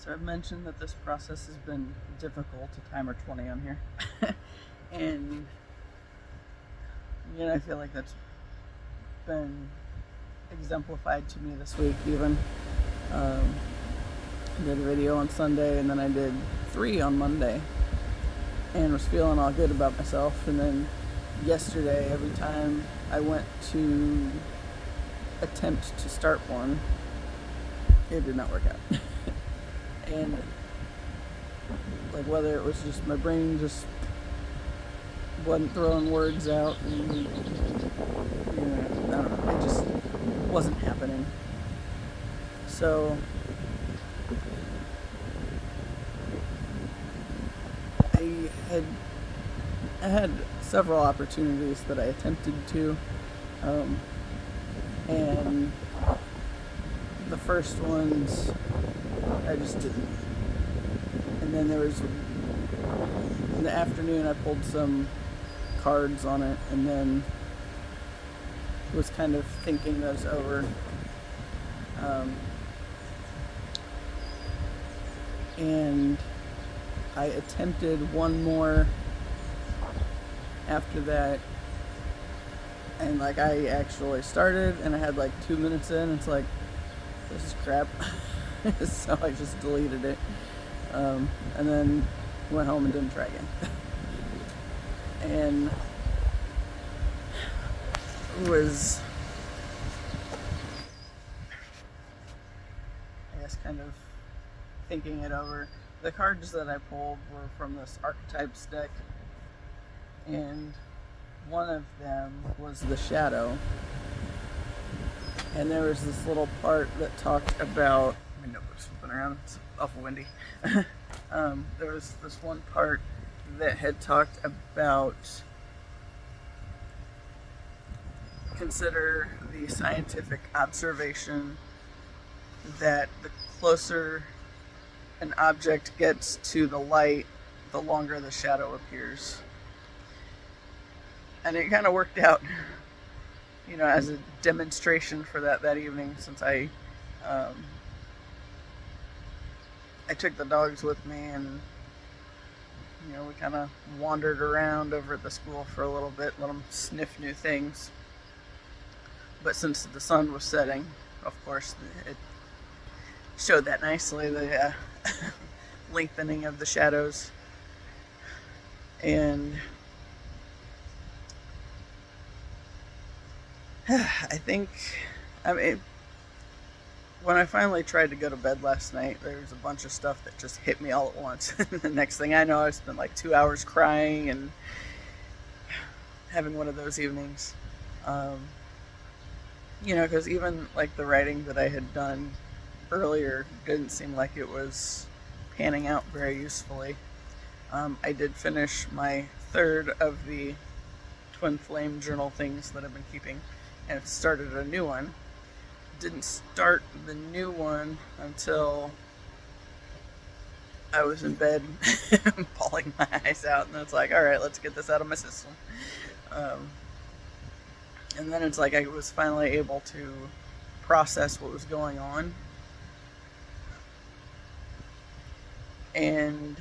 So I've mentioned that this process has been difficult, a timer 20 on here. And I feel like that's been exemplified to me this week even. I did a video on Sunday and then I did 3 on Monday and was feeling all good about myself. And then yesterday, every time I went to attempt to start one, it did not work out. And like whether it was just my brain just wasn't throwing words out and I don't know, it just wasn't happening. So I had several opportunities that I attempted to, and the first ones I just didn't. And then there was, in the afternoon, I pulled some cards on it, and then was kind of thinking those over. And I attempted one more after that, and like I actually started, and I had like 2 minutes in. It's like, this is crap. So I just deleted it, and then went home and didn't try again. And was, I guess, kind of thinking it over. The cards that I pulled were from this archetypes deck, and one of them was the shadow. And there was this little part that talked about, my notebook's flipping around, it's awful windy. There was this one part that had talked about consider the scientific observation that the closer an object gets to the light, the longer the shadow appears. And it kind of worked out, as a demonstration for that evening, since I took the dogs with me, and we kind of wandered around over at the school for a little bit, let them sniff new things. But since the sun was setting, of course, it showed that nicely, the lengthening of the shadows. And I think, when I finally tried to go to bed last night, there was a bunch of stuff that just hit me all at once. The next thing I know, I spent like 2 hours crying and having one of those evenings. Because even like the writing that I had done earlier didn't seem like it was panning out very usefully. I did finish my third of the twin flame journal things that I've been keeping, and started a new one. Didn't start the new one until I was in bed bawling my eyes out, and it's like, all right, let's get this out of my system. And then it's like I was finally able to process what was going on. And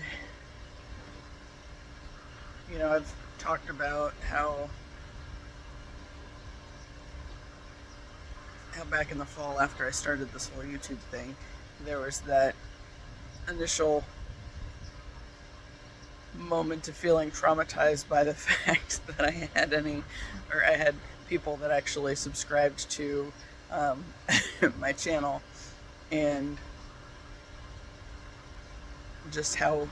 I've talked about how back in the fall, after I started this whole YouTube thing, there was that initial moment of feeling traumatized by the fact that I had people that actually subscribed to my channel, and just how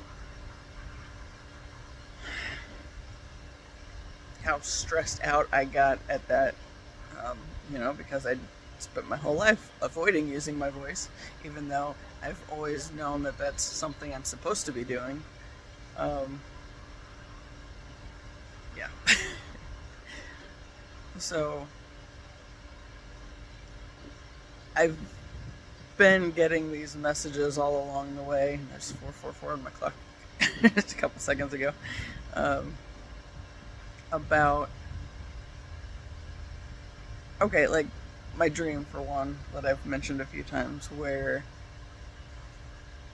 stressed out I got at that, because I spent my whole life avoiding using my voice, even though I've always known that that's something I'm supposed to be doing. Yeah. So I've been getting these messages all along the way. There's 444 on my clock just a couple seconds ago, about, like my dream, for one, that I've mentioned a few times, where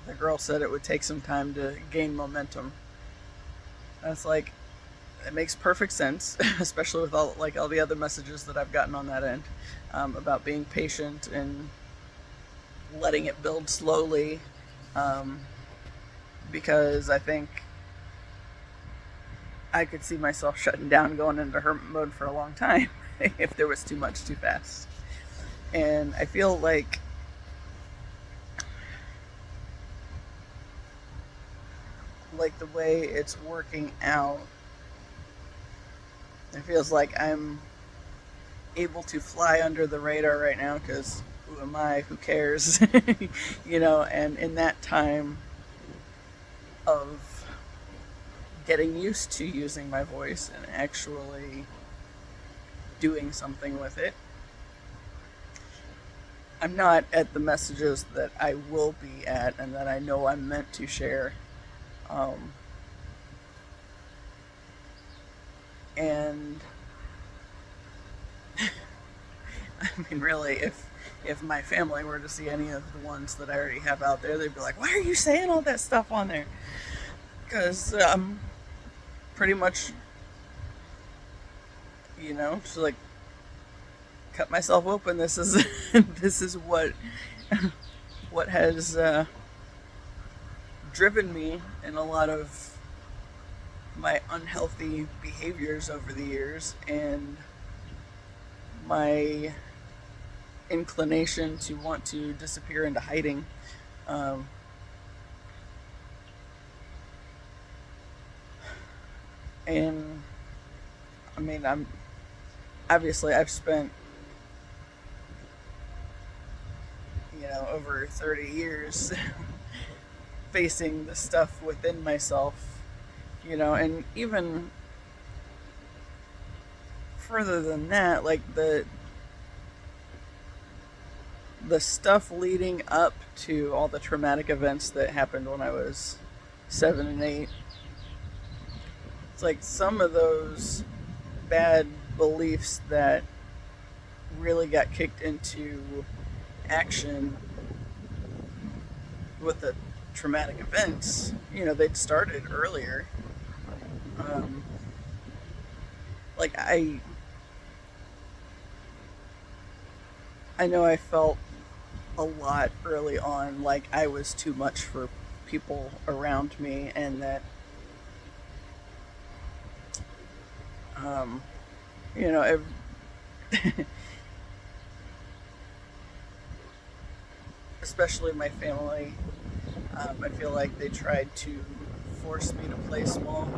the girl said it would take some time to gain momentum. That's like, it makes perfect sense, especially with all the other messages that I've gotten on that end, about being patient and letting it build slowly. Um, because I think I could see myself shutting down and going into hermit mode for a long time if there was too much too fast. And I feel like the way it's working out, it feels like I'm able to fly under the radar right now because who am I? Who cares? And in that time of getting used to using my voice and actually doing something with it, I'm not at the messages that I will be at and that I know I'm meant to share. And I mean, really, if my family were to see any of the ones that I already have out there, they'd be like, "Why are you saying all that stuff on there?" Because pretty much, just like cut myself open. This is this is what has driven me in a lot of my unhealthy behaviors over the years, and my inclination to want to disappear into hiding. Um, and I mean, I've spent over 30 years facing the stuff within myself, and even further than that, like the stuff leading up to all the traumatic events that happened when I was 7 and 8. It's like some of those bad beliefs that really got kicked into action with the traumatic events, they'd started earlier. Like I know I felt a lot early on like I was too much for people around me, and that you know ev- especially my family, I feel like they tried to force me to play small,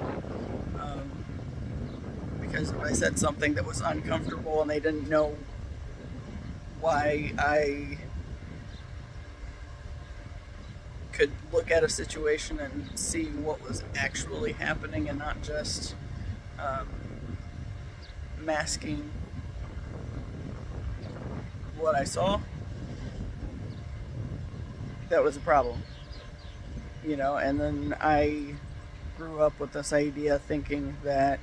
um, because if I said something that was uncomfortable and they didn't know why I could look at a situation and see what was actually happening and not just um, masking what I saw, that was a problem, And then I grew up with this idea thinking that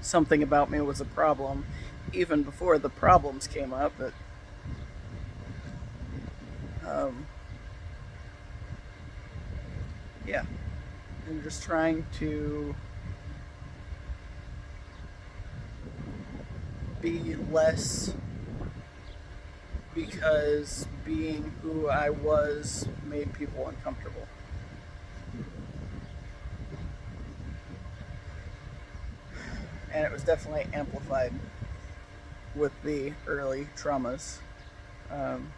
something about me was a problem, even before the problems came up. But um, yeah, I'm just trying to be less, because being who I was made people uncomfortable. And it was definitely amplified with the early traumas. Um,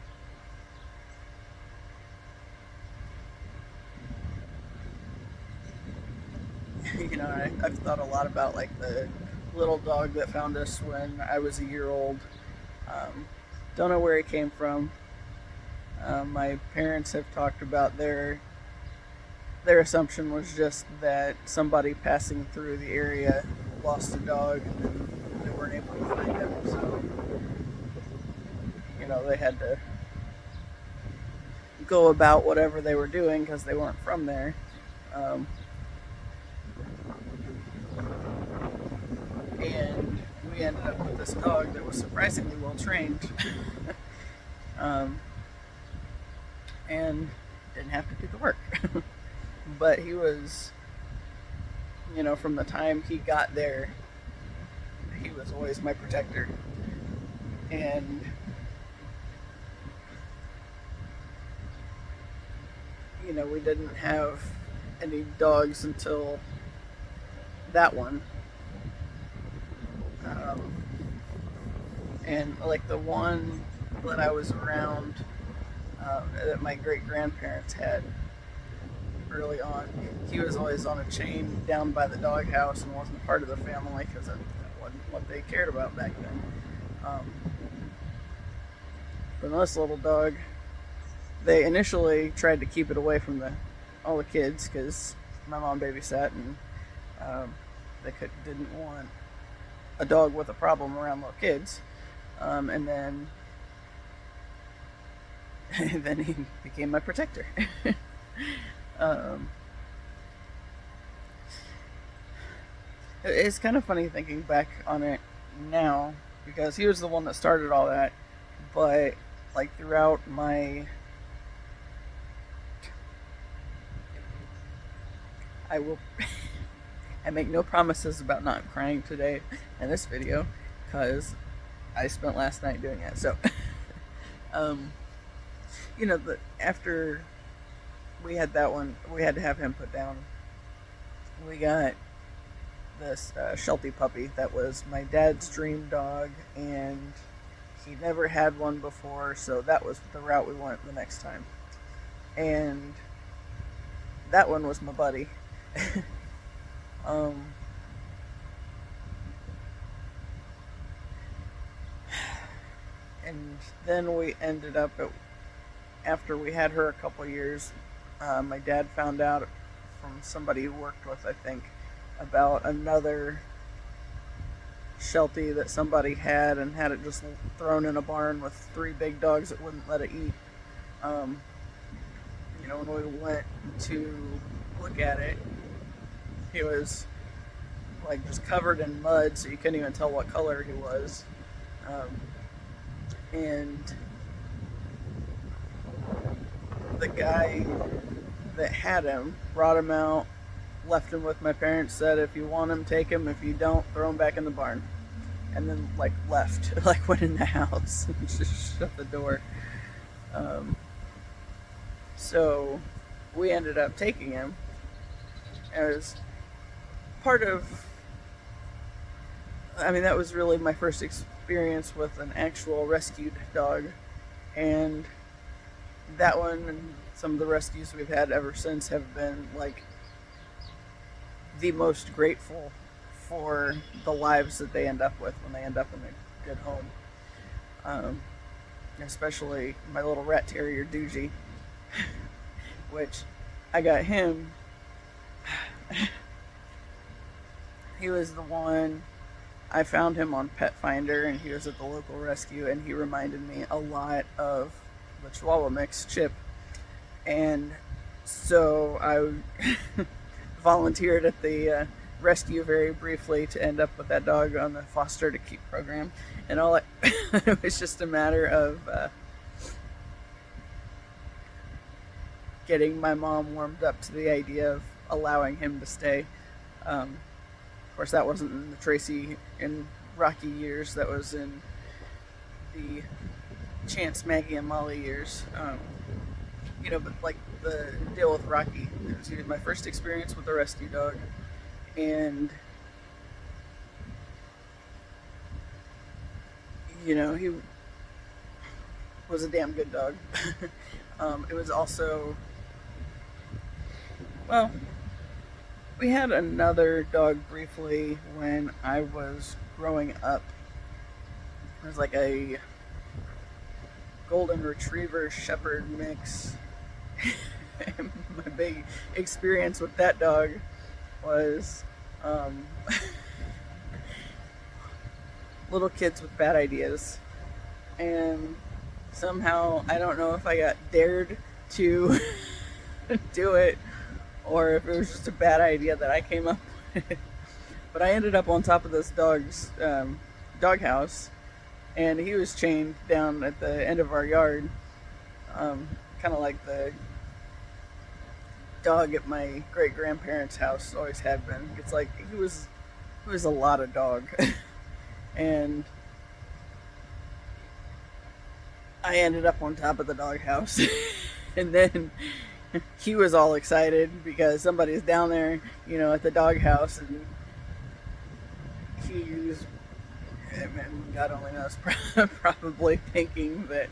I've thought a lot about like the little dog that found us when I was a year old. Um, don't know where he came from. My parents have talked about their assumption was just that somebody passing through the area lost a dog and then they weren't able to find him. So, they had to go about whatever they were doing because they weren't from there. Um, and we ended up with this dog that was surprisingly well trained. um, and didn't have to do the work. But he was, from the time he got there, he was always my protector. And we didn't have any dogs until that one. And like the one that I was around, that my great grandparents had early on, he was always on a chain down by the doghouse and wasn't part of the family because that wasn't what they cared about back then. But this little dog, they initially tried to keep it away from all the kids because my mom babysat, and they didn't want a dog with a problem around little kids. And then he became my protector. It's kind of funny thinking back on it now because he was the one that started all that, but like throughout I make no promises about not crying today in this video because I spent last night doing it. So, after we had that one, we had to have him put down. We got this Sheltie puppy that was my dad's dream dog, and he never had one before, so that was the route we went the next time. And that one was my buddy. And then we ended up after we had her a couple years, my dad found out from somebody he worked with, I think, about another Sheltie that somebody had and had it just thrown in a barn with 3 big dogs that wouldn't let it eat. When we went to look at it, he was like just covered in mud, so you couldn't even tell what color he was. And the guy that had him brought him out, left him with my parents, said if you want him, take him, if you don't, throw him back in the barn. And then left, went in the house and just shut the door. So we ended up taking him as part of, that was really my first experience with an actual rescued dog. And that one and some of the rescues we've had ever since have been the most grateful for the lives that they end up with when they end up in a good home. Especially my little rat terrier Doogie, which I got him. He was the one, I found him on Pet Finder, and he was at the local rescue, and he reminded me a lot of the Chihuahua mix, Chip. And so I volunteered at the rescue very briefly to end up with that dog on the foster to keep program. And it was just a matter of getting my mom warmed up to the idea of allowing him to stay. Of course, that wasn't in the Tracy and Rocky years. That was in the Chance, Maggie, and Molly years. But the deal with Rocky, it was my first experience with a rescue dog, and he was a damn good dog. It was also, we had another dog briefly when I was growing up. It was like a golden retriever shepherd mix. My big experience with that dog was little kids with bad ideas, and somehow I don't know if I got dared to do it or if it was just a bad idea that I came up with, but I ended up on top of this dog's doghouse, and he was chained down at the end of our yard, kind of like the dog at my great grandparents' house, always had been. It's like he was a lot of dog, and I ended up on top of the doghouse, and then he was all excited because somebody's down there, at the doghouse, and he's, and God only knows, probably thinking that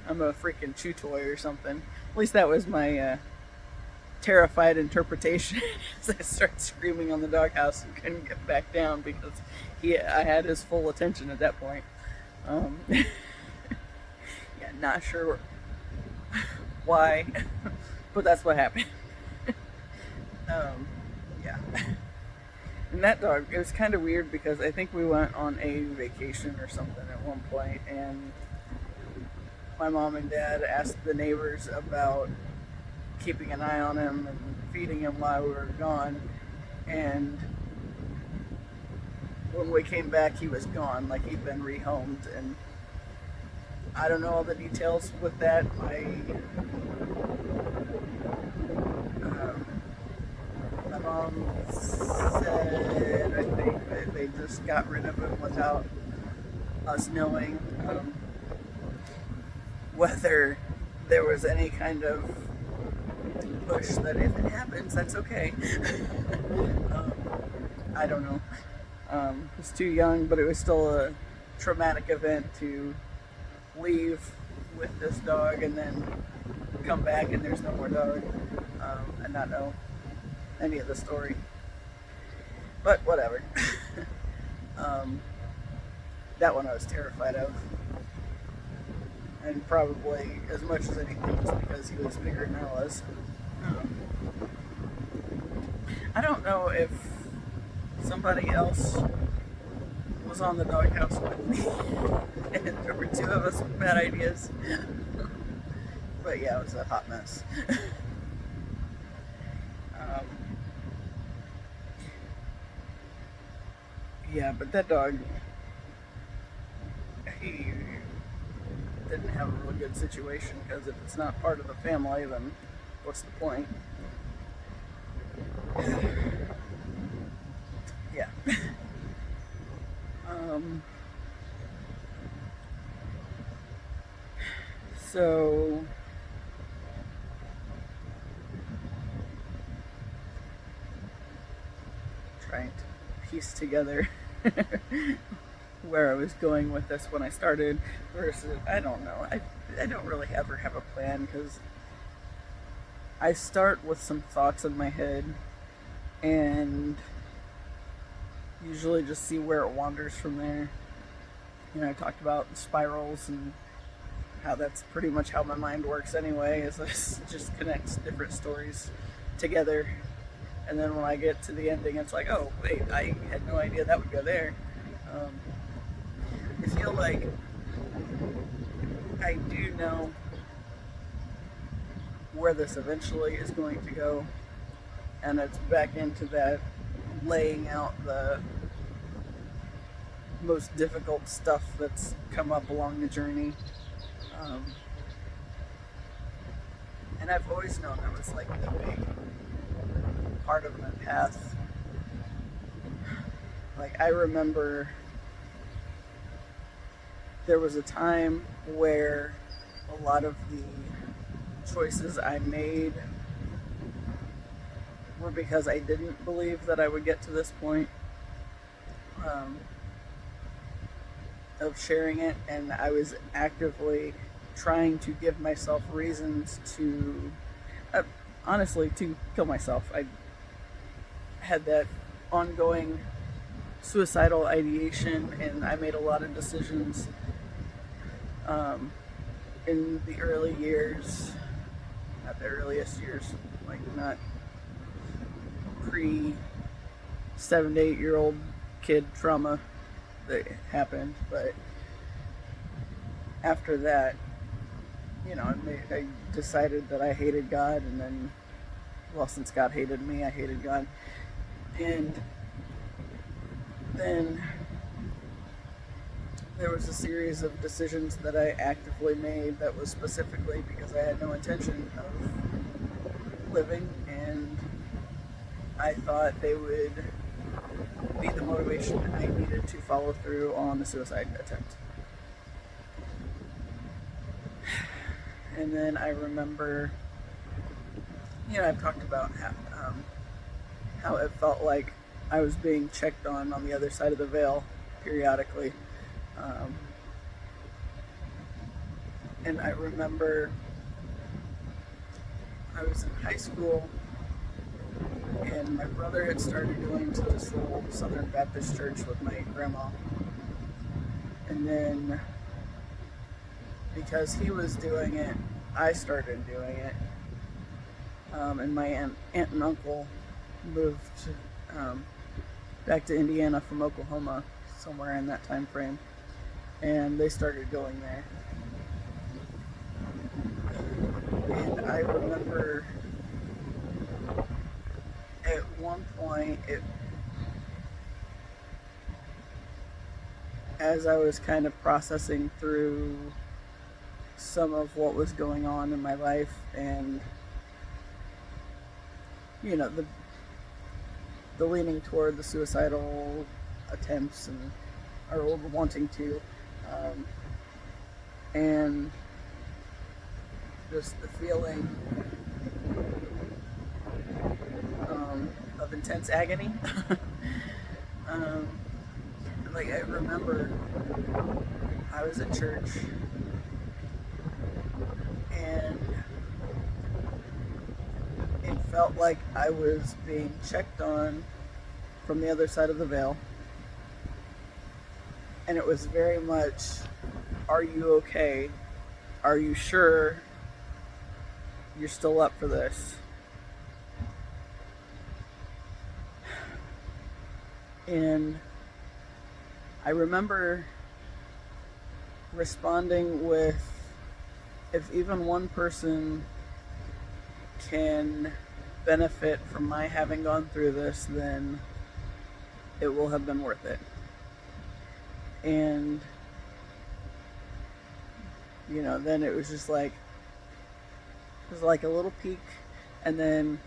I'm a freaking chew toy or something. At least that was my terrified interpretation as I started screaming on the doghouse and couldn't get back down because I had his full attention at that point. Yeah, not sure why, but that's what happened. Yeah. And that dog, it was kind of weird because I think we went on a vacation or something at one point, and my mom and dad asked the neighbors about keeping an eye on him and feeding him while we were gone. And when we came back, he was gone, like he'd been rehomed. And I don't know all the details with that. My mom said, I think, that they just got rid of him without us knowing whether there was any kind of push that if it happens, that's okay. I don't know. I was too young, but it was still a traumatic event to leave with this dog and then come back and there's no more dog, and not know any of the story. But whatever. That one I was terrified of. And probably as much as anything just because he was bigger than I was. I don't know if somebody else was on the doghouse with me and there were two of us with bad ideas. But yeah, it was a hot mess. Yeah, but that dog, he didn't have a real good situation because if it's not part of the family, then what's the point? Yeah. So trying to piece together where I was going with this when I started versus, I don't know. I don't really ever have a plan because I start with some thoughts in my head and usually just see where it wanders from there. I talked about spirals and how that's pretty much how my mind works anyway, is it just connects different stories together. And then when I get to the ending, it's like, oh, wait, I had no idea that would go there. I feel like I do know where this eventually is going to go, and it's back into that laying out the most difficult stuff that's come up along the journey. And I've always known that was like the big part of my path. Like, I remember there was a time where a lot of the choices I made were because I didn't believe that I would get to this point of sharing it, and I was actively trying to give myself reasons to, honestly, to kill myself. I had that ongoing suicidal ideation, and I made a lot of decisions in the early years, not the earliest years, like not pre 7 to 8 year old kid trauma that happened, but after that, I decided that I hated God, and then, well, since God hated me, I hated God. And then there was a series of decisions that I actively made that was specifically because I had no intention of living, and I thought they would be the motivation I needed to follow through on the suicide attempt. And then I remember, I've talked about how it felt like I was being checked on the other side of the veil periodically. And I remember I was in high school, and my brother had started going to this little Southern Baptist church with my grandma. And then, because he was doing it, I started doing it. And my aunt and uncle moved back to Indiana from Oklahoma, somewhere in that time frame. And they started going there. And I remember at one point, as I was kind of processing through some of what was going on in my life, and the leaning toward the suicidal attempts or wanting to, and just the feeling of intense agony. I remember I was at church, and it felt like I was being checked on from the other side of the veil. And it was very much, are you okay? Are you sure you're still up for this? And I remember responding with, if even one person can benefit from my having gone through this, then it will have been worth it. And then it was just like, it was like a little peak, and then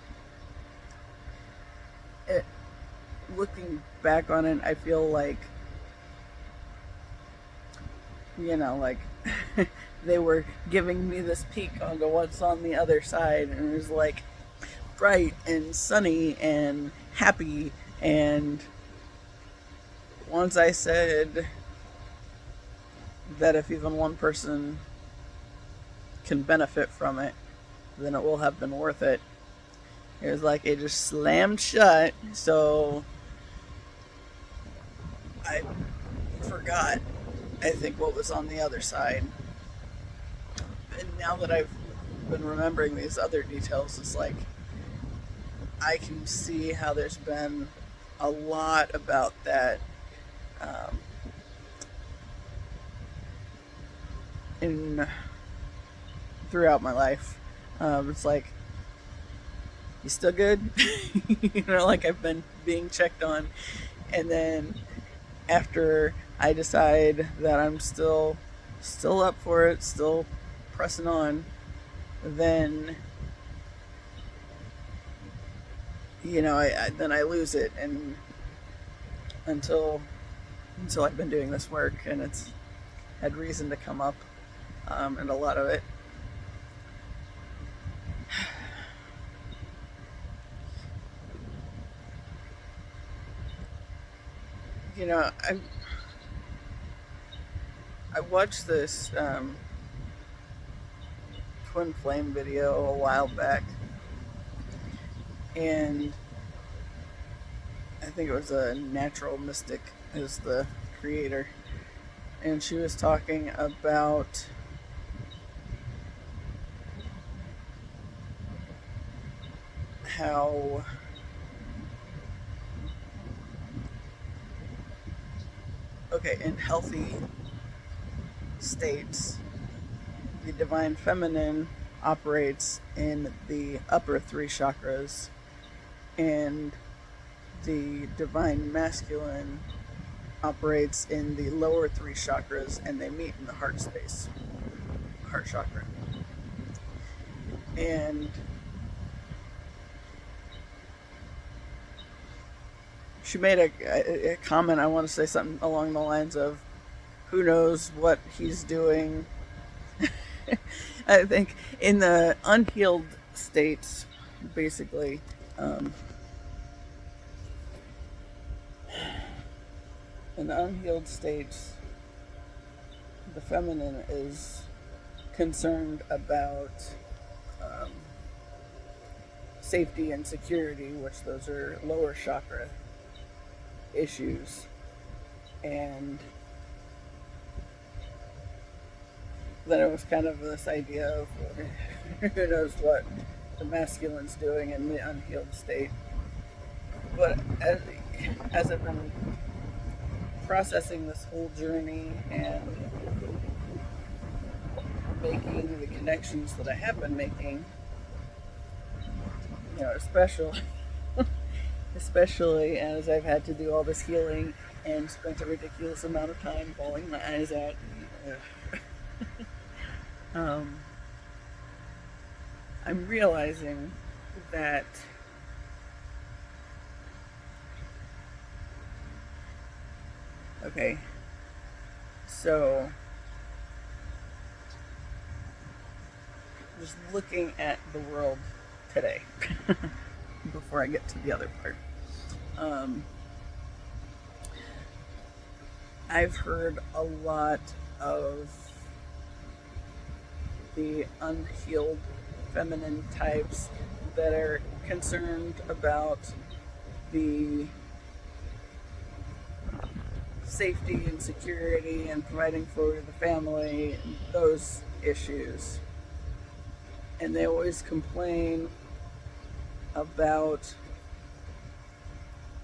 looking back on it, I feel like they were giving me this peek onto what's on the other side, and it was like bright and sunny and happy. And once I said that if even one person can benefit from it, then it will have been worth it, it was like it just slammed shut. So I forgot, I think, what was on the other side. And now that I've been remembering these other details, it's like I can see how there's been a lot about that throughout my life. It's like, you still good? Like I've been being checked on, and then after I decide that I'm still up for it, still pressing on, then I lose it, and until I've been doing this work, and it's had reason to come up, and a lot of it I watched this twin flame video a while back, and I think it was a Natural Mystic is the creator, and she was talking about how in healthy states, the divine feminine operates in the upper three chakras, and the divine masculine operates in the lower three chakras, and they meet in the heart space, heart chakra. And she made a comment. I want to say something along the lines of, "Who knows what he's doing?" I think in the unhealed states, basically, um, in the unhealed states, the feminine is concerned about um, safety and security, which those are lower chakra issues, and then it was kind of this idea of who knows what the masculine's doing in the unhealed state. But as I've been processing this whole journey and making the connections that I have been making, especially as I've had to do all this healing and spent a ridiculous amount of time bawling my eyes out. um, I'm realizing that okay, so just looking at the world today before I get to the other part. I've heard a lot of the unhealed feminine types that are concerned about the safety and security and providing for the family, those issues. And they always complain about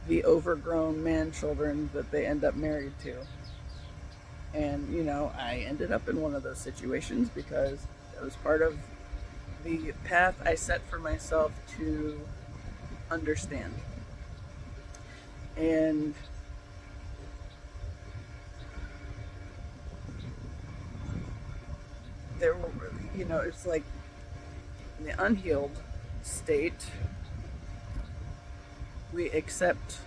the overgrown man children that they end up married to. And, I ended up in one of those situations because it was part of the path I set for myself to understand. And there were, it's like in the unhealed state, we accept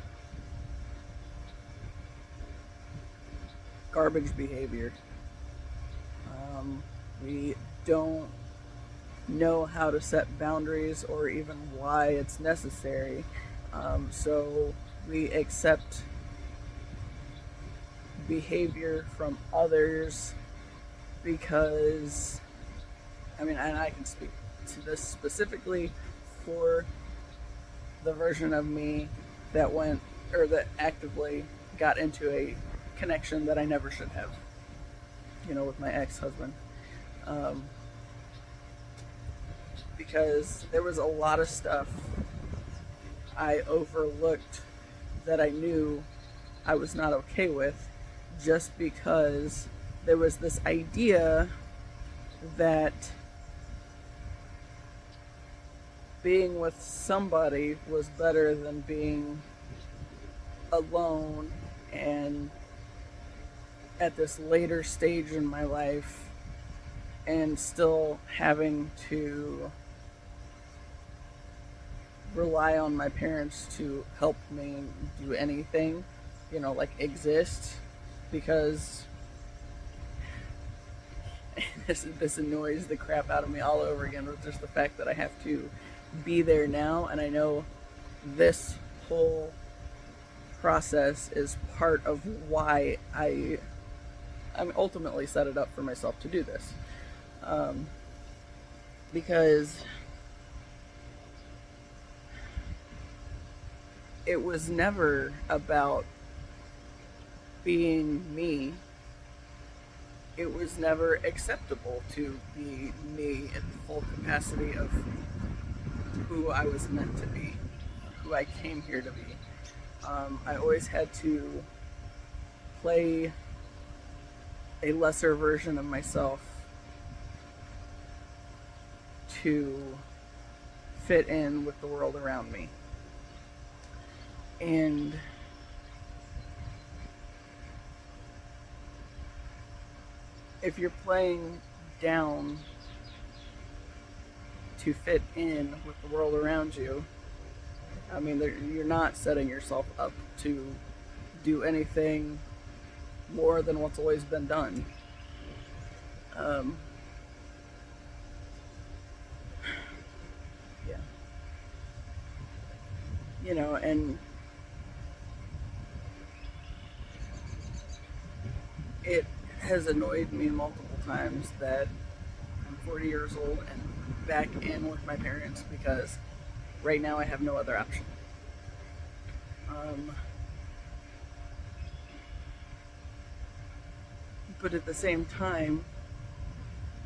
garbage behavior. We don't know how to set boundaries or even why it's necessary. So we accept behavior from others because, and I can speak to this specifically for the version of me that actively got into a connection that I never should have, with my ex-husband. Because there was a lot of stuff I overlooked that I knew I was not okay with, just because there was this idea that being with somebody was better than being alone and at this later stage in my life and still having to rely on my parents to help me do anything, like exist, because this annoys the crap out of me all over again with just the fact that I have to be there now, and I know this whole process is part of why I ultimately set it up for myself to do this, because it was never about being me. It was never acceptable to be me at the full capacity of who I was meant to be, who I came here to be. I always had to play a lesser version of myself to fit in with the world around me. And if you're playing down to fit in with the world around you, I mean, you're not setting yourself up to do anything more than what's always been done. Um, yeah, and it has annoyed me multiple times that I'm 40 years old and back in with my parents because right now I have no other option. Um, but at the same time,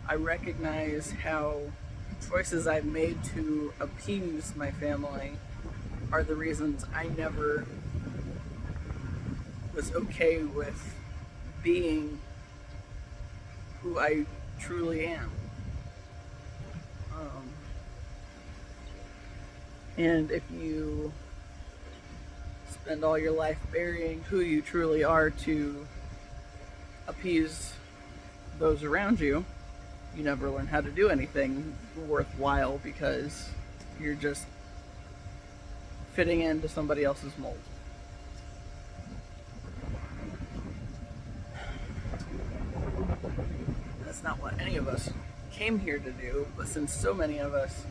I recognize how choices I've made to appease my family are the reasons I never was okay with being who I truly am. Um, and if you spend all your life burying who you truly are to appease those around you, you never learn how to do anything worthwhile because you're just fitting into somebody else's mold. That's not what any of us came here to do, but since so many of us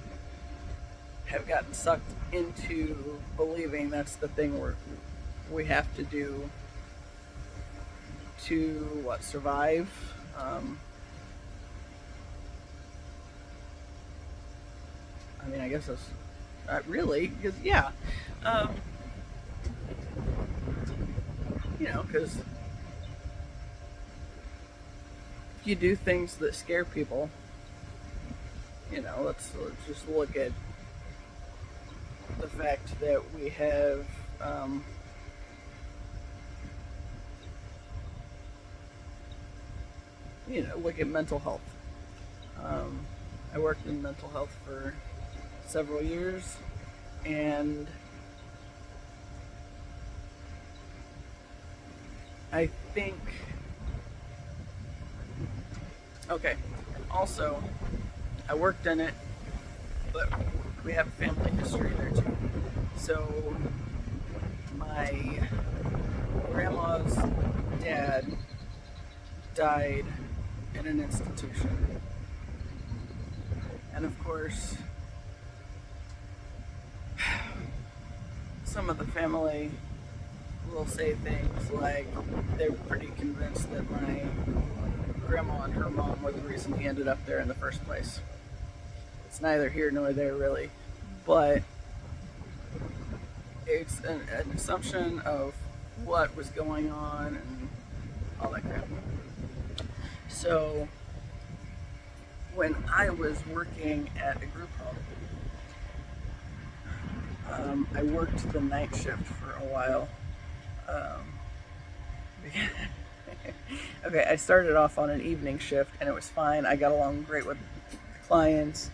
have gotten sucked into believing that's the thing we have to do to survive. I mean, I guess that's not really, because because you do things that scare people. Let's just look at the fact that we have look at mental health. I worked in mental health for several years, and I think also I worked in it, but we have family history there too. So my grandma's dad died in an institution, and of course some of the family will say things like they're pretty convinced that my grandma and her mom were the reason he ended up there in the first place. It's neither here nor there, really, but it's an assumption of what was going on and all that crap. So when I was working at a group home, I worked the night shift for a while. I started off on an evening shift and it was fine. I got along great with the clients,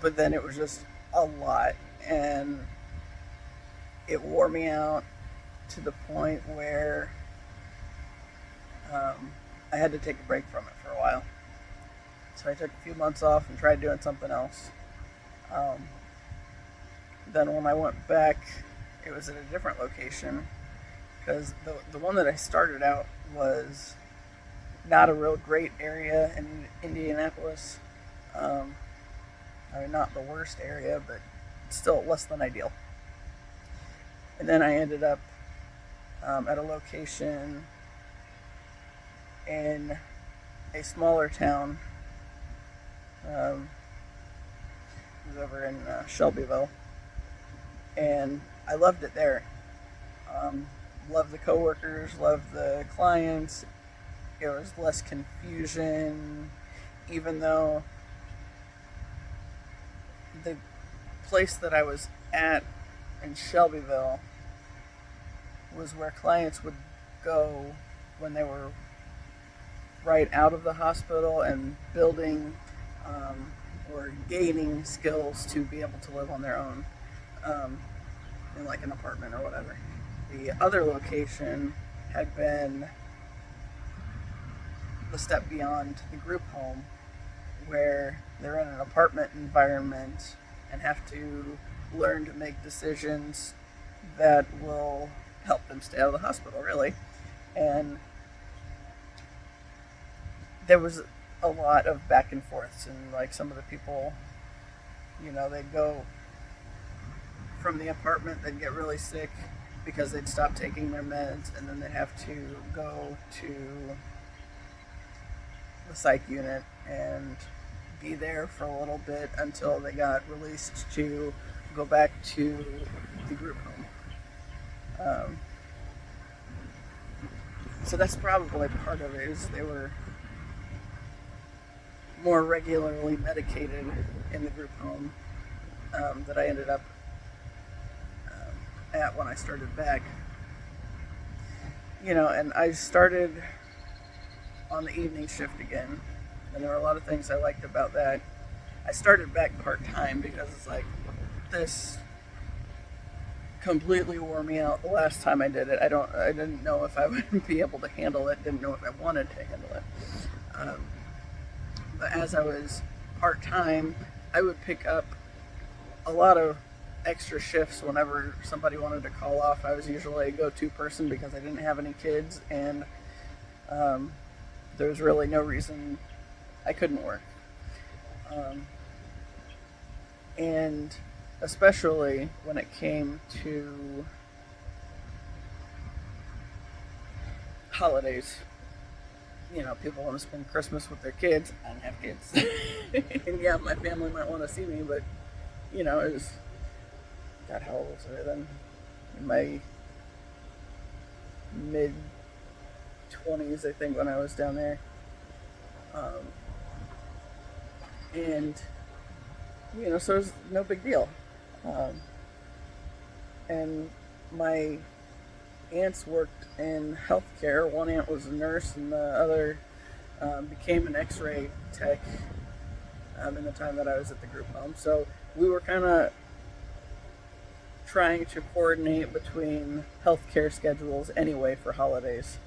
but then it was just a lot and it wore me out to the point where I had to take a break from it for a while. So I took a few months off and tried doing something else. Then when I went back, it was at a different location because the one that I started out was not a real great area in Indianapolis. I mean, not the worst area, but still less than ideal. And then I ended up at a location in a smaller town. It was over in Shelbyville. And I loved it there. Loved the coworkers, loved the clients. It was less confusion, even though the place that I was at in Shelbyville was where clients would go when they were right out of the hospital and building or gaining skills to be able to live on their own in like an apartment or whatever. The other location had been the step beyond the group home where they're in an apartment environment and have to learn to make decisions that will help them stay out of the hospital, really. And there was a lot of back and forths, and like some of the people, they'd go from the apartment, they'd get really sick because they'd stop taking their meds, and then they'd have to go to the psych unit and be there for a little bit until they got released to go back to the group home. So that's probably part of it, is they were more regularly medicated in the group home that I ended up at when I started back. And I started on the evening shift again, and there were a lot of things I liked about that. I started back part-time because it's like, this completely wore me out the last time I did it. I didn't know if I would be able to handle it, didn't know if I wanted to handle it. But as I was part-time, I would pick up a lot of extra shifts whenever somebody wanted to call off. I was usually a go-to person because I didn't have any kids, and there was really no reason I couldn't work. And especially when it came to holidays. People want to spend Christmas with their kids. I don't have kids. And yeah, my family might want to see me, but, it was, God, how old was I then? In my mid-20s, I think, when I was down there. And, so it was no big deal. And my aunts worked in healthcare. One aunt was a nurse, and the other became an x-ray tech in the time that I was at the group home. So we were kind of trying to coordinate between healthcare schedules anyway for holidays.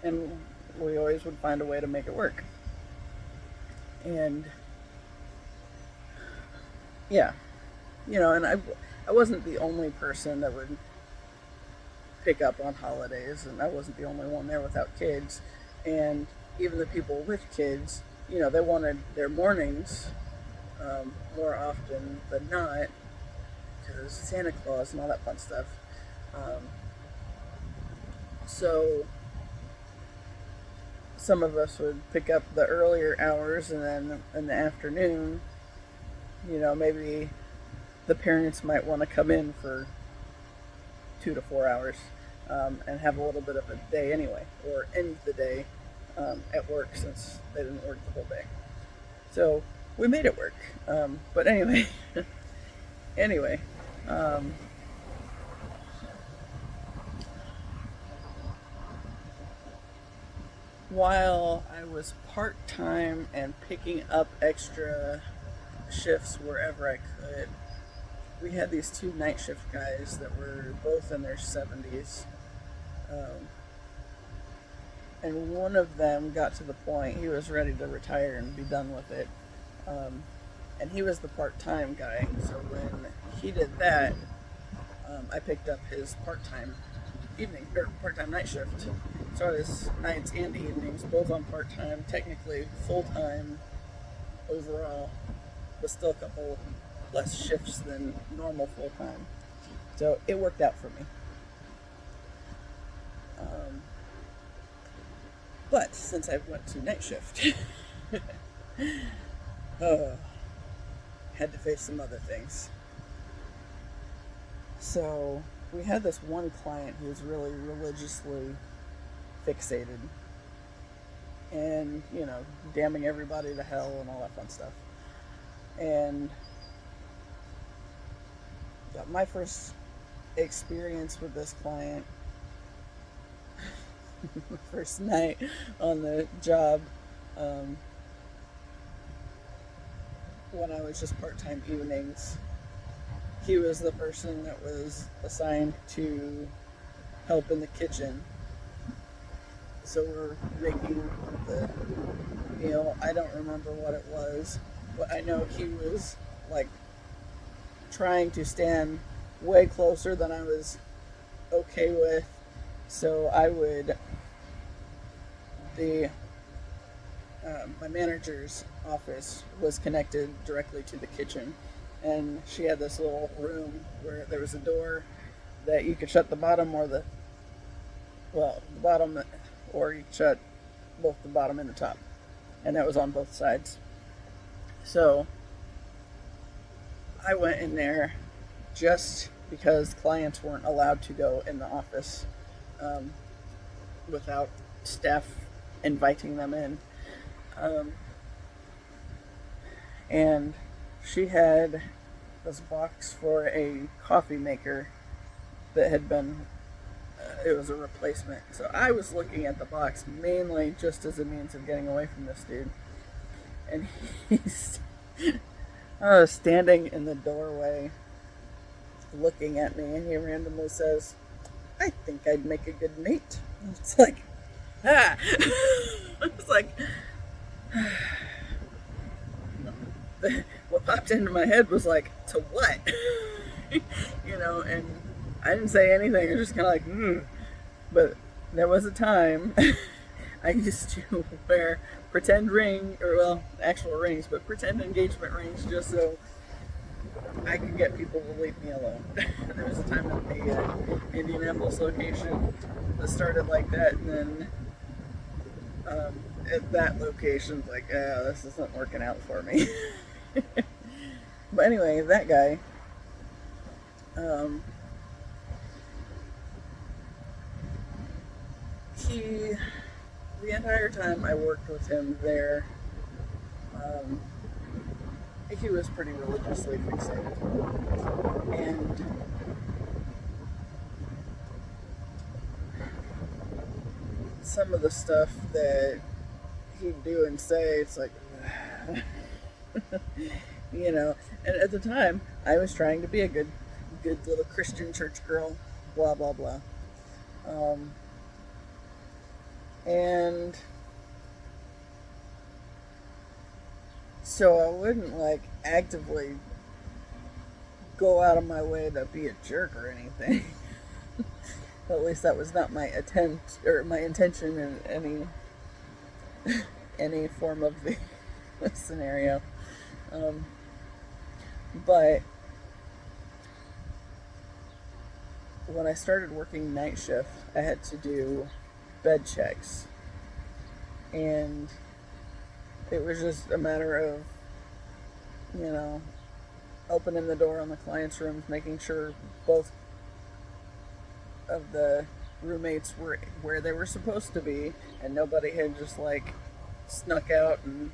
And we always would find a way to make it work. And yeah, and I wasn't the only person that would pick up on holidays, and I wasn't the only one there without kids. And even the people with kids, they wanted their mornings more often than not, because Santa Claus and all that fun stuff. So some of us would pick up the earlier hours, and then in the afternoon, maybe the parents might want to come in for 2 to 4 hours and have a little bit of a day anyway, or end the day at work, since they didn't work the whole day. So we made it work. But anyway, while I was part-time and picking up extra shifts wherever I could, we had these 2 night shift guys that were both in their 70s. And one of them got to the point he was ready to retire and be done with it. And he was the part-time guy. So when he did that, I picked up his part-time night shift. So it was nights and evenings, both on part-time, technically full-time overall, but still a couple less shifts than normal full-time. So it worked out for me. But since I went to night shift, had to face some other things. So we had this one client who was really religiously fixated and, damning everybody to hell and all that fun stuff. And my first experience with this client, first night on the job, when I was just part-time evenings, he was the person that was assigned to help in the kitchen. So we're making the meal. I don't remember what it was, But I know he was like trying to stand way closer than I was okay with. So I would the my manager's office was connected directly to the kitchen, and she had this little room where there was a door that you could shut the bottom or the bottom, or you could shut both the bottom and the top, and that was on both sides. So I went in there just because clients weren't allowed to go in the office um, without staff inviting them in. Um, and she had this box for a coffee maker that had been, it was a replacement. So I was looking at the box mainly just as a means of getting away from this dude. And he's standing in the doorway looking at me, and he randomly says, "I think I'd make a good mate." And it's like, ah! It's like, what popped into my head was like, to what? And I didn't say anything. I was just kind of like, But there was a time I used to wear pretend actual rings, but pretend engagement rings just so I could get people to leave me alone. There was a time at the Indianapolis location that started like that, and then at that location, like, this isn't working out for me. But anyway, that guy, the entire time I worked with him there, he was pretty religiously fixated. And some of the stuff that he'd do and say, it's like, and at the time, I was trying to be a good little Christian church girl, blah, blah, blah. And so I wouldn't like actively go out of my way to be a jerk or anything. At least that was not my attempt or my intention in any form of the scenario. But when I started working night shift, I had to do bed checks, and it was just a matter of opening the door on the clients' rooms, making sure both of the roommates were where they were supposed to be, and nobody had just like snuck out and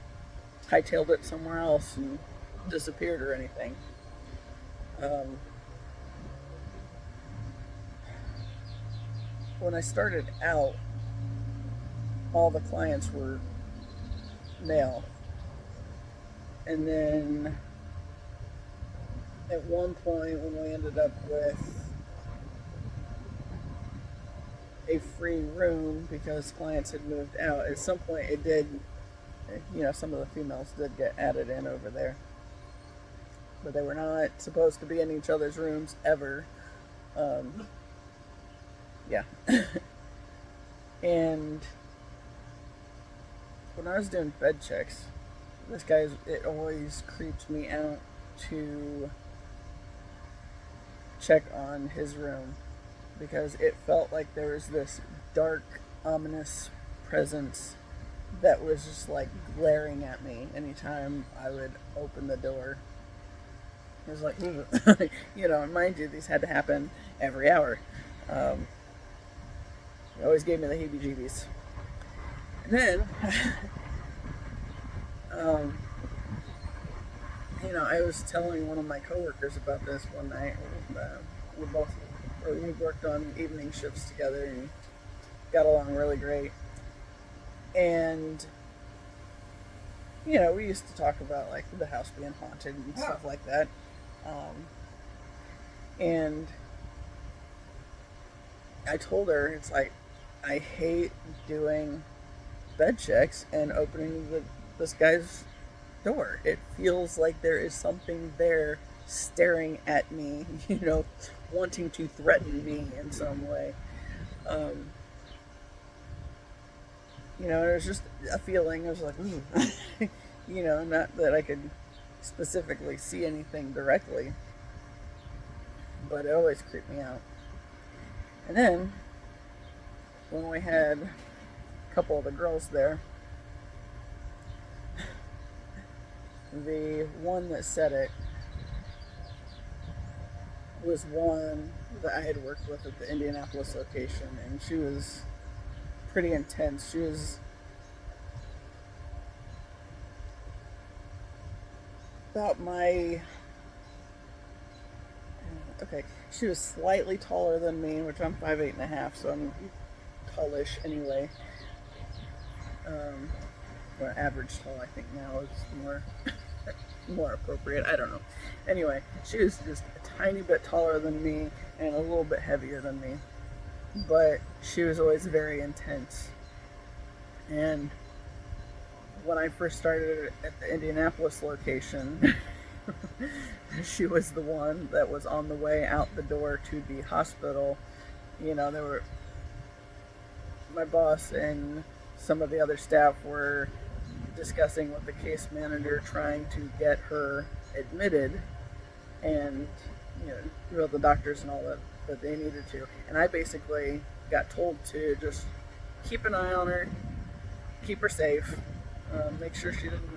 hightailed it somewhere else and disappeared or anything. When I started out, all the clients were male. And then at one point, when we ended up with a free room because clients had moved out, at some point it did, some of the females did get added in over there. But they were not supposed to be in each other's rooms ever. Yeah. And when I was doing bed checks, it always creeped me out to check on his room, because it felt like there was this dark, ominous presence that was just like glaring at me anytime I would open the door. It was like, and mind you, these had to happen every hour. It always gave me the heebie-jeebies. And then, I was telling one of my coworkers about this one night. We worked on evening shifts together and got along really great. And, we used to talk about like the house being haunted and stuff like that. And I told her, it's like, I hate doing bed checks and opening this guy's door. It feels like there is something there staring at me, wanting to threaten me in some way. Um, it was just a feeling. I was like, ooh. Not that I could specifically see anything directly, but it always creeped me out. And then, when we had a couple of the girls there, the one that said it was one that I had worked with at the Indianapolis location, and she was pretty intense. She was about she was slightly taller than me, which I'm 5'8.5", so I'm tallish anyway. Or average tall, I think now is more appropriate. I don't know. Anyway, she was just a tiny bit taller than me and a little bit heavier than me, but she was always very intense. And when I first started at the Indianapolis location, she was the one that was on the way out the door to the hospital. There were my boss and some of the other staff were discussing with the case manager, trying to get her admitted and do all the doctors and all that they needed to. And I basically got told to just keep an eye on her, keep her safe, make sure she didn't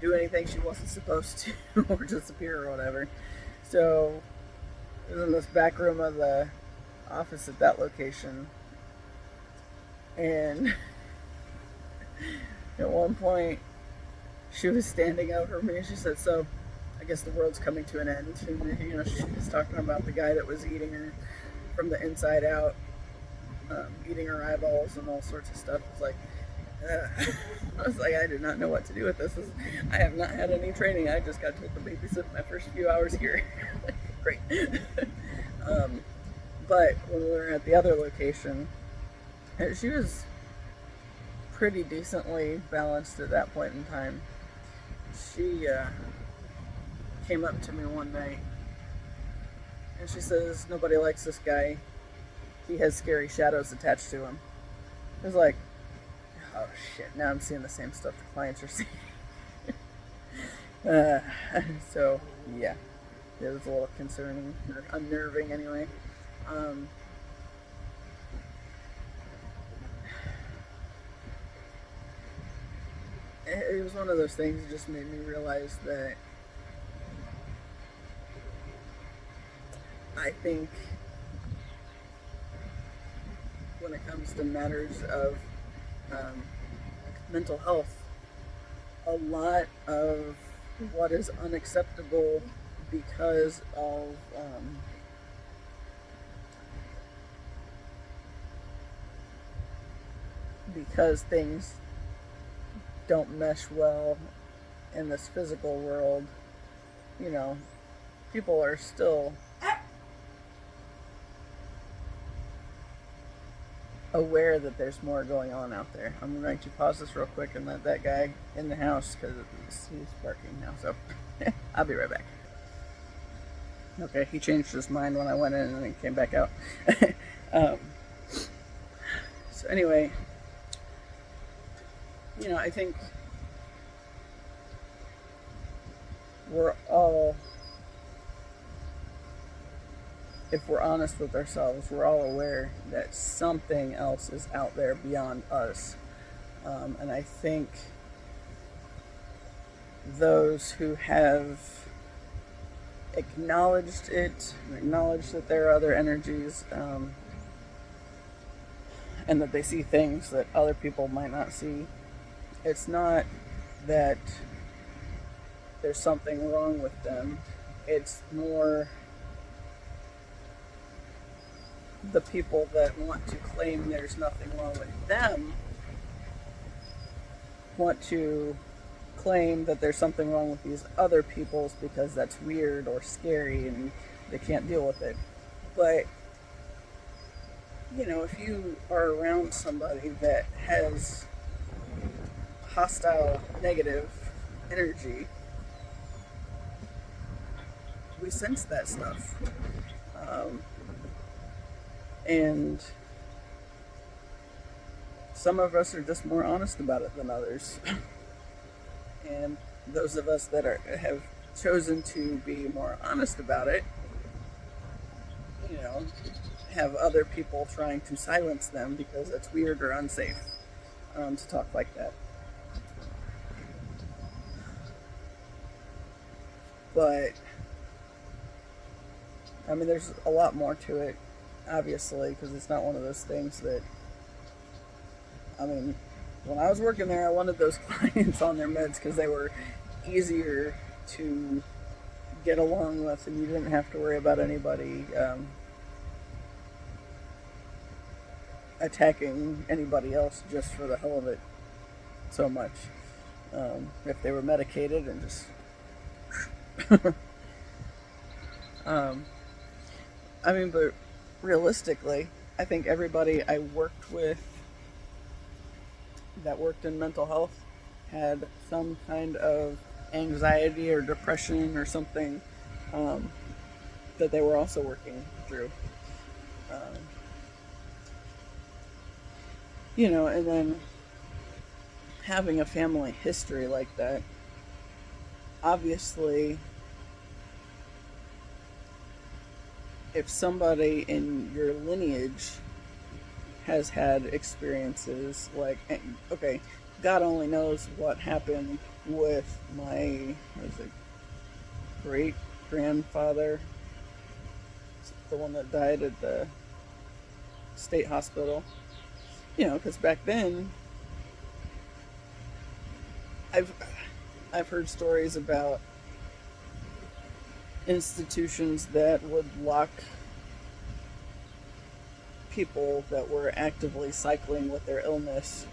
do anything she wasn't supposed to or disappear or whatever. So it was in this back room of the office at that location, and at one point she was standing over me and she said, "So I guess the world's coming to an end." And she was talking about the guy that was eating her from the inside out, eating her eyeballs and all sorts of stuff. It's like, I was like, I did not know what to do with this. I have not had any training. I just got told to babysit my first few hours here. Great. But when we were at the other location, she was pretty decently balanced at that point in time. She came up to me one night and she says, "Nobody likes this guy. He has scary shadows attached to him." I was like, oh shit, now I'm seeing the same stuff the clients are seeing. So, yeah, it was a little concerning, or unnerving anyway. It was one of those things that just made me realize that I think when it comes to matters of mental health, a lot of what is unacceptable because of because things don't mesh well in this physical world, people are still aware that there's more going on out there. I'm going to pause this real quick and let that guy in the house, because he's barking now, so I'll be right back. Okay, he changed his mind when I went in and then he came back out. So anyway, I think we're all, if we're honest with ourselves, we're all aware that something else is out there beyond us. And I think those who have acknowledged it, acknowledged that there are other energies, and that they see things that other people might not see, it's not that there's something wrong with them. It's more the people that want to claim there's nothing wrong with them want to claim that there's something wrong with these other people's because that's weird or scary and they can't deal with it. But if you are around somebody that has hostile, negative energy, we sense that stuff. Um, and some of us are just more honest about it than others. And those of us that have chosen to be more honest about it, you know, have other people trying to silence them because it's weird or unsafe to talk like that. But I mean, there's a lot more to it, obviously, because it's not one of those things that. I mean, when I was working there, I wanted those clients on their meds because they were easier to get along with, and you didn't have to worry about anybody attacking anybody else just for the hell of it so much. If they were medicated and just. I mean, but realistically, I think everybody I worked with that worked in mental health had some kind of anxiety or depression or something that they were also working through. Um, and then having a family history like that, obviously, if somebody in your lineage has had experiences like, okay, God only knows what happened with my, great grandfather, the one that died at the state hospital. Because back then, I've heard stories about institutions that would lock people that were actively cycling with their illness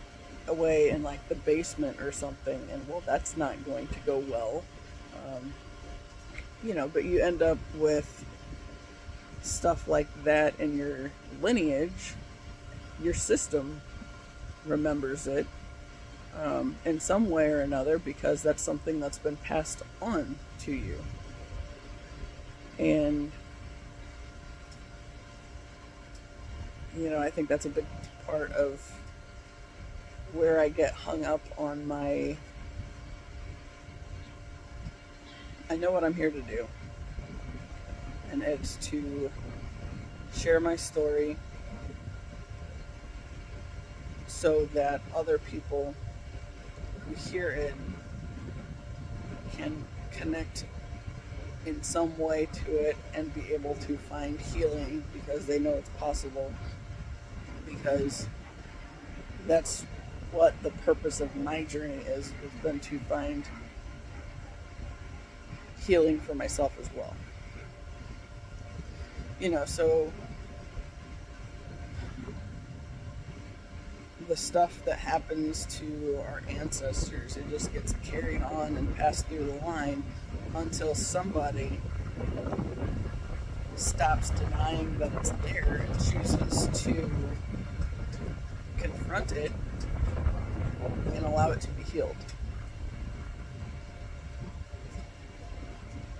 away in like the basement or something, and well, that's not going to go well. But you end up with stuff like that in your lineage. Your system remembers it in some way or another because that's something that's been passed on to you. And I think that's a big part of where I get hung up on I know what I'm here to do, and it's to share my story so that other people who hear it can connect in some way to it and be able to find healing because they know it's possible, because that's what the purpose of my journey has been, to find healing for myself as well. So the stuff that happens to our ancestors, it just gets carried on and passed through the line until somebody stops denying that it's there and chooses to confront it and allow it to be healed.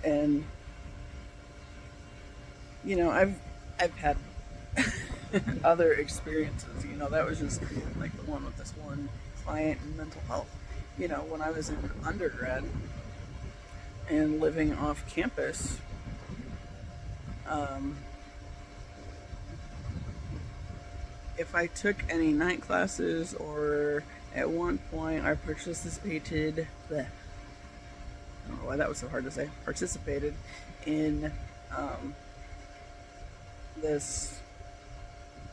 And I've had other experiences. That was just like the one with this one client in mental health. When I was in undergrad and living off campus, if I took any night classes, or at one point I participated, I don't know why that was so hard to say, participated in this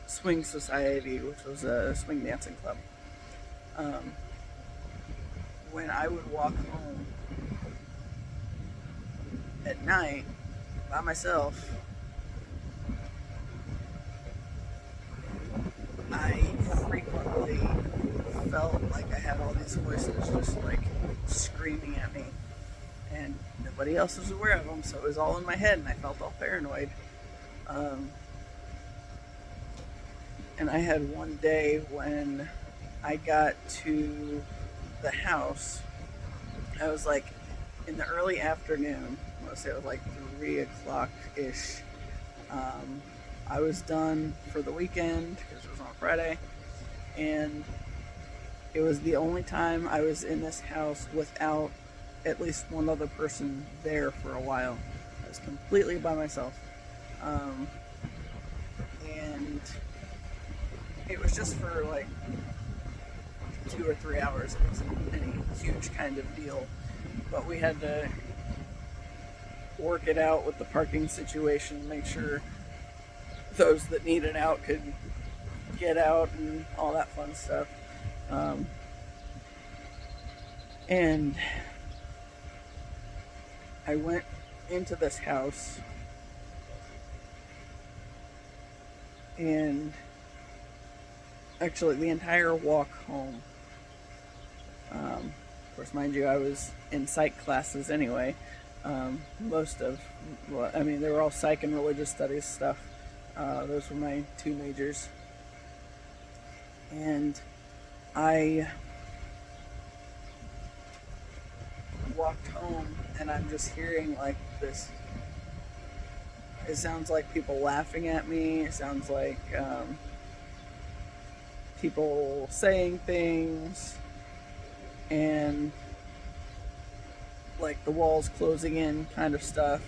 swing society, which was a swing dancing club. When I would walk home at night by myself, I frequently felt like I had all these voices just like screaming at me, and nobody else was aware of them, so it was all in my head, and I felt all paranoid. And I had one day when I got to the house, I was like in the early afternoon. I want to say it was like 3 o'clock ish. Um, I was done for the weekend because it was on Friday, and it was the only time I was in this house without at least one other person there for a while. I was completely by myself. Um, and it was just for like 2 or 3 hours. It wasn't any huge kind of deal. But we had to work it out with the parking situation, make sure those that needed out could get out and all that fun stuff. Um, and I went into this house, and actually the entire walk home, of course, mind you, I was in psych classes anyway. Most of, well, I mean, they were all psych and religious studies stuff. Those were my two majors. And I walked home, and I'm just hearing like this. It sounds like people laughing at me. It sounds like people saying things, and like the walls closing in kind of stuff.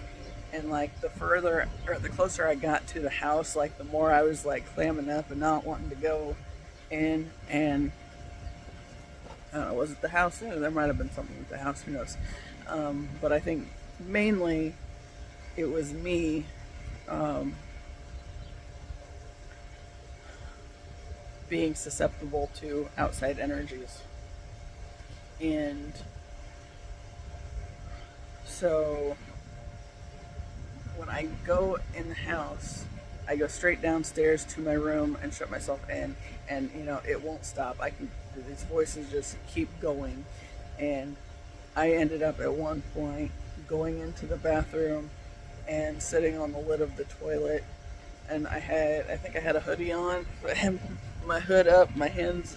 And like the further or the closer I got to the house, like the more I was like clamming up and not wanting to go in. And I don't know, was it the house? There might have been something with the house, who knows. But I think mainly it was me being susceptible to outside energies. And so when I go in the house, I go straight downstairs to my room and shut myself in, and it won't stop. These voices just keep going, and I ended up at one point going into the bathroom and sitting on the lid of the toilet, and I think I had a hoodie on, I had my hood up, my hands,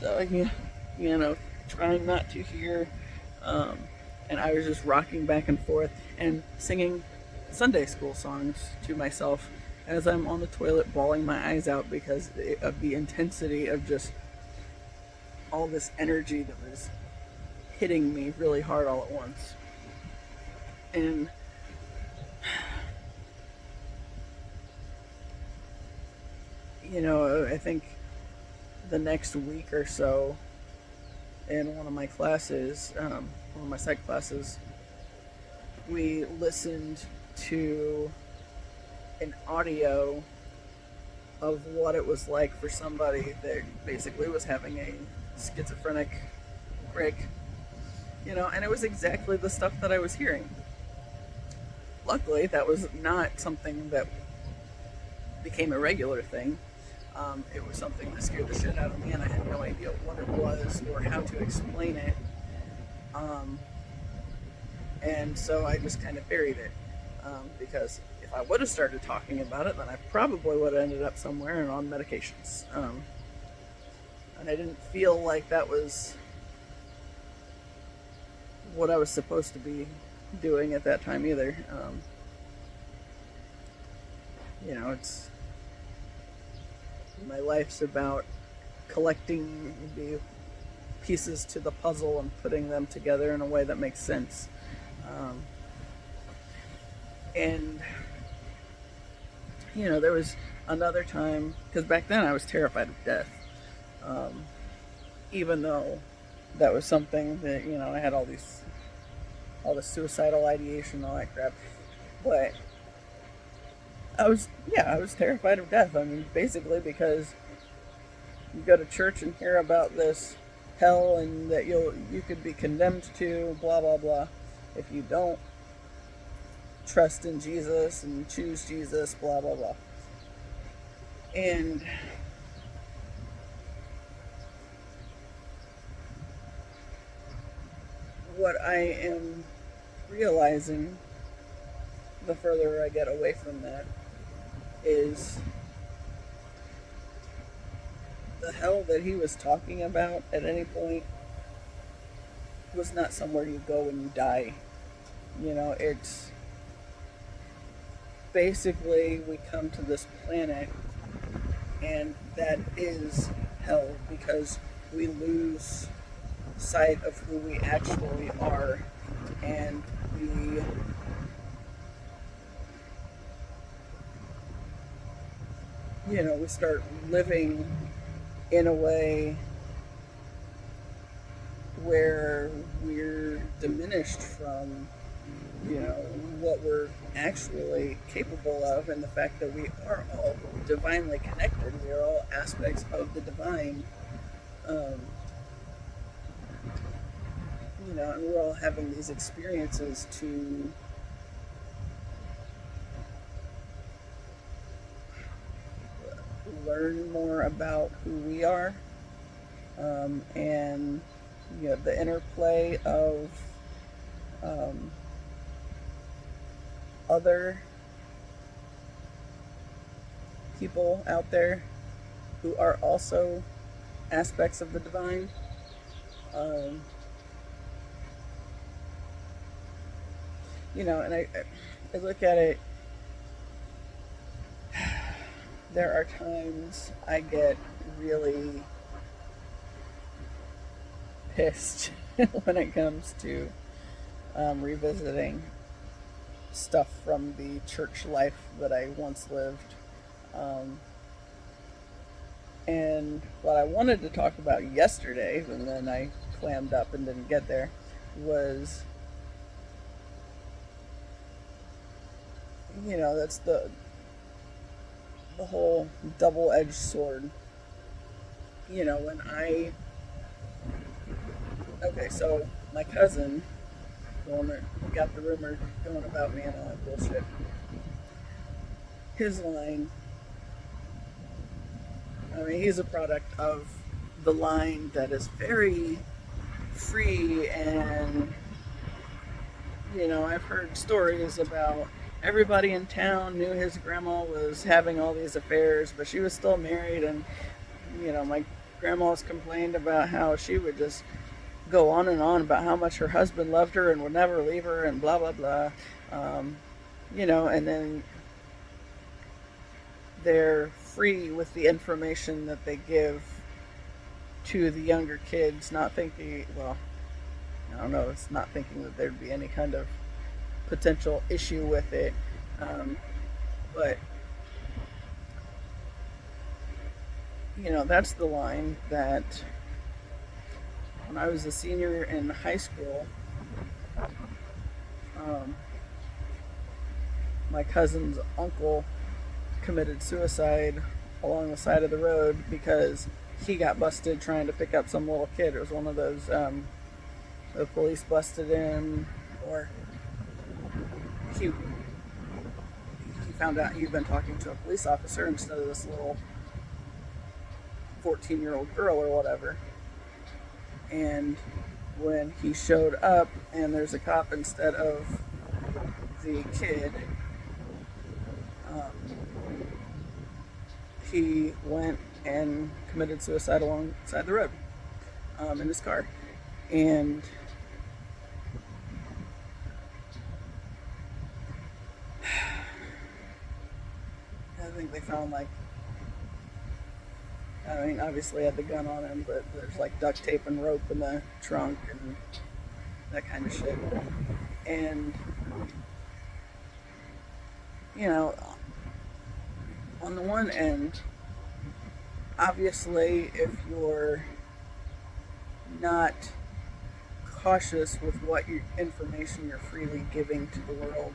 trying not to hear, and I was just rocking back and forth and singing Sunday school songs to myself as I'm on the toilet bawling my eyes out because of the intensity of just all this energy that was hitting me really hard all at once. And I think the next week or so in one of my classes, one of my psych classes, we listened to an audio of what it was like for somebody that basically was having a schizophrenic break, and it was exactly the stuff that I was hearing. Luckily, that was not something that became a regular thing. It was something that scared the shit out of me, and I had no idea what it was or how to explain it. And so I just kind of buried it. Because if I would have started talking about it, then I probably would have ended up somewhere and on medications. And I didn't feel like that was what I was supposed to be doing at that time either. It's my life's about collecting the pieces to the puzzle and putting them together in a way that makes sense. And there was another time, because back then I was terrified of death, even though that was something that I had all the suicidal ideation and all that crap. But I was terrified of death. I mean, basically because you go to church and hear about this hell and that you could be condemned to blah blah blah if you don't trust in Jesus and choose Jesus, blah blah blah. And what I am realizing the further I get away from that is the hell that he was talking about at any point was not somewhere you go when you die. It's basically we come to this planet and that is hell because we lose sight of who we actually are, and we start living in a way where we're diminished from what we're actually capable of, and the fact that we are all divinely connected. We are all aspects of the divine. And we're all having these experiences to learn more about who we are, and the interplay of other people out there who are also aspects of the divine. And I look at it, there are times I get really pissed when it comes to revisiting stuff from the church life that I once lived. And what I wanted to talk about yesterday, and then I clammed up and didn't get there, was, that's the whole double-edged sword. So my cousin, got the rumor going about me and all that bullshit. His line, he's a product of the line that is very free, and I've heard stories about everybody in town knew his grandma was having all these affairs, but she was still married, and my grandma's complained about how she would just go on and on about how much her husband loved her and would never leave her and blah blah blah. And then they're free with the information that they give to the younger kids, not thinking, it's not thinking that there'd be any kind of potential issue with it. But that's the line that when I was a senior in high school, my cousin's uncle committed suicide along the side of the road because he got busted trying to pick up some little kid. It was one of those, the police busted him, or he found out he'd been talking to a police officer instead of this little 14-year-old girl or whatever. And when he showed up and there's a cop instead of the kid, he went and committed suicide alongside the road, in his car. And I think they found, obviously had the gun on him, but there's duct tape and rope in the trunk and that kind of shit. And on the one end, obviously, if you're not cautious with what information you're freely giving to the world,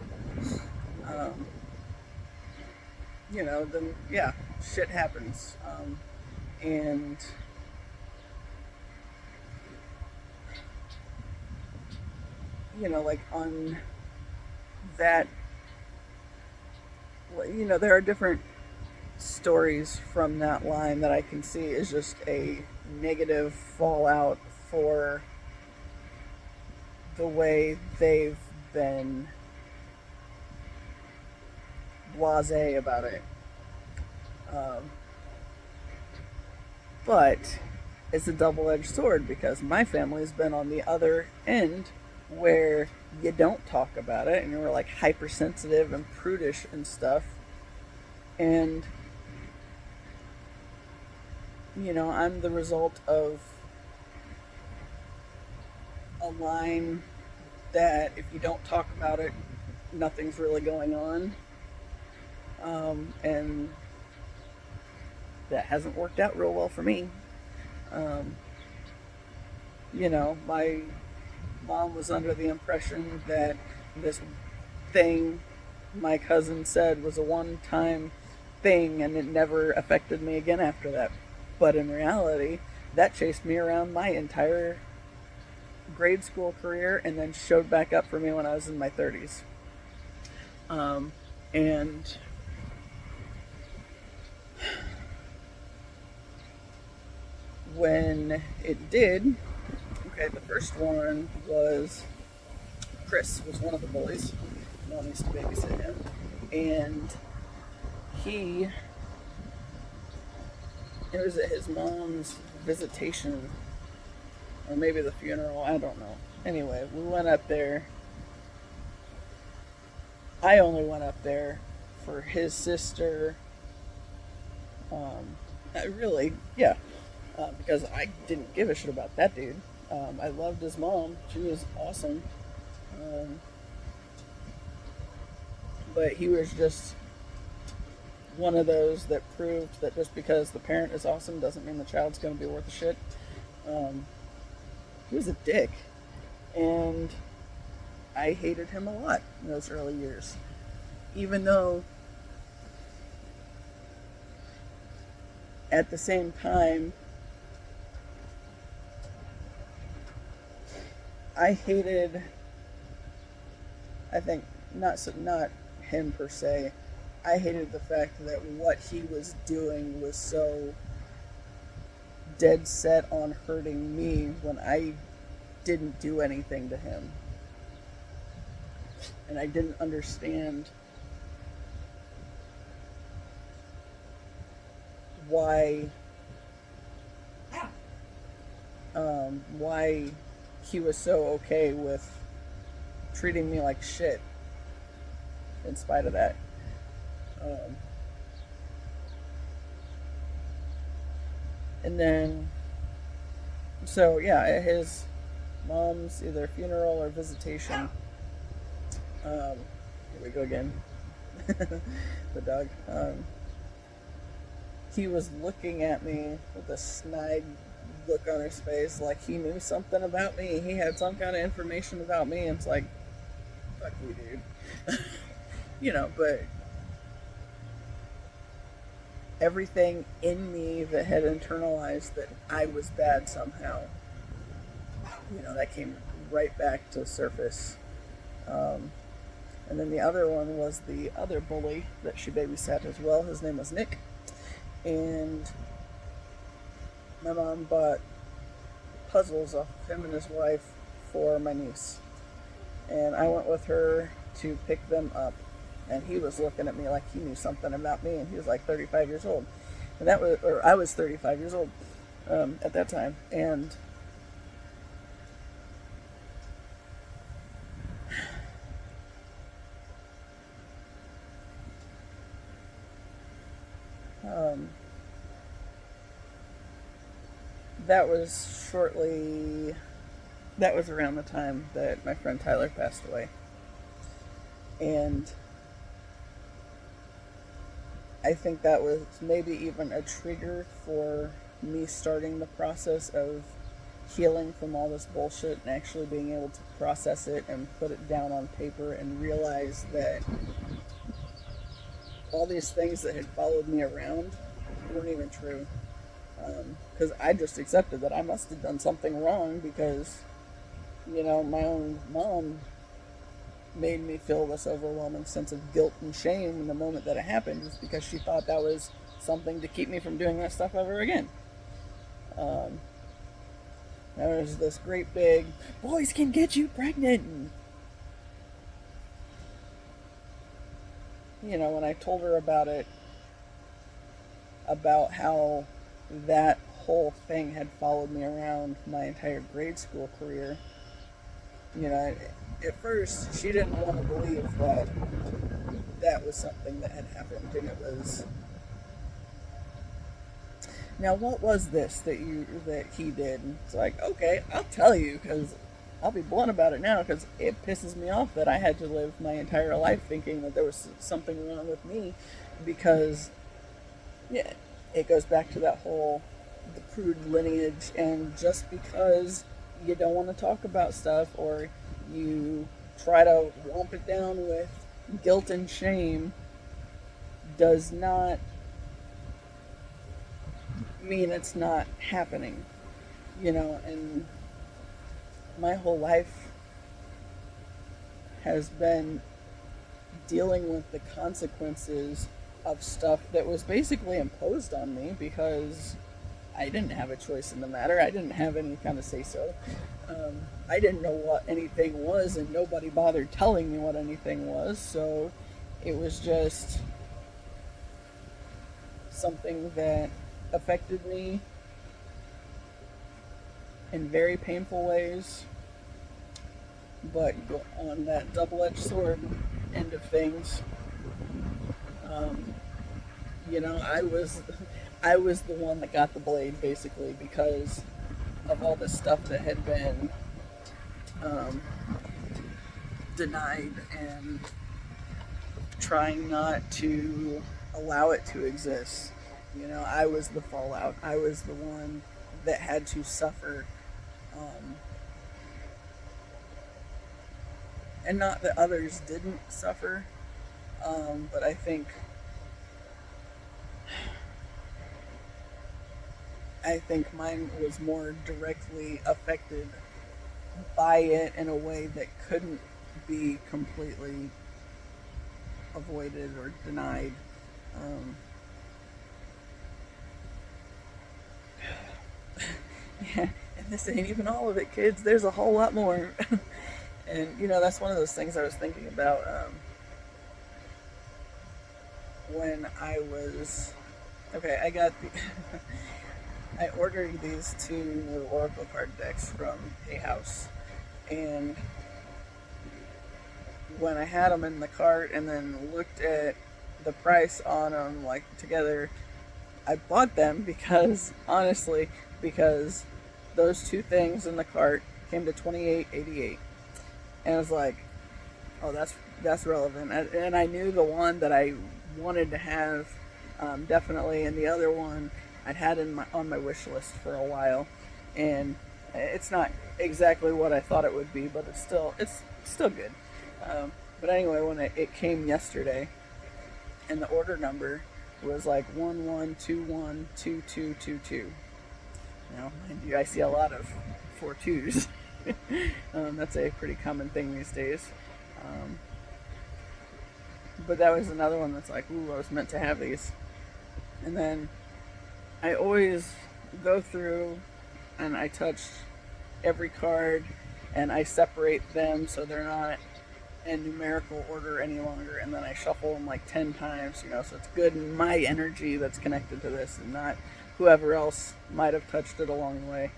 then yeah, shit happens. And on that, there are different stories from that line that I can see is just a negative fallout for the way they've been blasé about it. But it's a double-edged sword because my family's been on the other end where you don't talk about it and you're like hypersensitive and prudish and stuff. And I'm the result of a line that if you don't talk about it, nothing's really going on. And that hasn't worked out real well for me. Um, my mom was under the impression that this thing my cousin said was a one time thing and it never affected me again after that. But in reality, that chased me around my entire grade school career and then showed back up for me when I was in my 30s. And when it did, okay, the first one was Chris was one of the bullies. Mom used to babysit him. And it was at his mom's visitation, or maybe the funeral, I don't know. Anyway, we went up there. I only went up there for his sister. Yeah, because I didn't give a shit about that dude. I loved his mom. She was awesome. But he was just one of those that proved that just because the parent is awesome doesn't mean the child's going to be worth a shit. He was a dick. And I hated him a lot in those early years. Even though at the same time, I think, not him per se, I hated the fact that what he was doing was so dead set on hurting me when I didn't do anything to him. And I didn't understand why he was so okay with treating me like shit in spite of that. And then, so yeah, at his mom's either funeral or visitation, here we go again, the dog, he was looking at me with a snide look on his face like he knew something about me. He had some kind of information about me, and it's like, fuck you, dude. But everything in me that had internalized that I was bad somehow, that came right back to the surface. And then the other one was the other bully that she babysat as well. His name was Nick. And my mom bought puzzles off of him and his wife for my niece. And I went with her to pick them up. And he was looking at me like he knew something about me. And he was like 35 years old. And I was 35 years old at that time. And that was around the time that my friend Tyler passed away. And I think that was maybe even a trigger for me starting the process of healing from all this bullshit and actually being able to process it and put it down on paper and realize that all these things that had followed me around weren't even true. Because I just accepted that I must have done something wrong because, my own mom made me feel this overwhelming sense of guilt and shame in the moment that it happened, just because she thought that was something to keep me from doing that stuff ever again. There was this great big, boys can get you pregnant. When I told her about it, about how that whole thing had followed me around my entire grade school career. You know, at first she didn't want to believe that that was something that had happened, and it was. Now, what was this that he did? And it's like, okay, I'll tell you because I'll be blunt about it now because it pisses me off that I had to live my entire life thinking that there was something wrong with me because, yeah, it goes back to that whole the crude lineage, and just because you don't want to talk about stuff or you try to womp it down with guilt and shame does not mean it's not happening, you know. And my whole life has been dealing with the consequences of stuff that was basically imposed on me because I didn't have a choice in the matter. I didn't have any kind of say so. I didn't know what anything was, and nobody bothered telling me what anything was, so it was just something that affected me in very painful ways. But on that double-edged sword end of things, you know, I was the one that got the blade basically because of all this stuff that had been denied and trying not to allow it to exist. You know, I was the fallout. I was the one that had to suffer. And not that others didn't suffer, but I think mine was more directly affected by it in a way that couldn't be completely avoided or denied. Yeah, and this ain't even all of it, kids. There's a whole lot more. And, you know, that's one of those things I was thinking about when I was. Okay, I ordered these two new Oracle card decks from a house. And when I had them in the cart and then looked at the price on them, like, together, I bought them because, honestly, because those two things in the cart came to $28.88. And I was like, oh, that's relevant. And I knew the one that I wanted to have, definitely, and the other one I'd had on my wish list for a while. And it's not exactly what I thought it would be, but it's still good. But anyway, when it came yesterday, and the order number was like 11212222. Now, mind you, I see a lot of 4 2s. That's a pretty common thing these days. But that was another one that's like, ooh, I was meant to have these. And then I always go through and I touch every card and I separate them so they're not in numerical order any longer, and then I shuffle them like 10 times, you know, so it's good in my energy that's connected to this and not whoever else might have touched it along the way.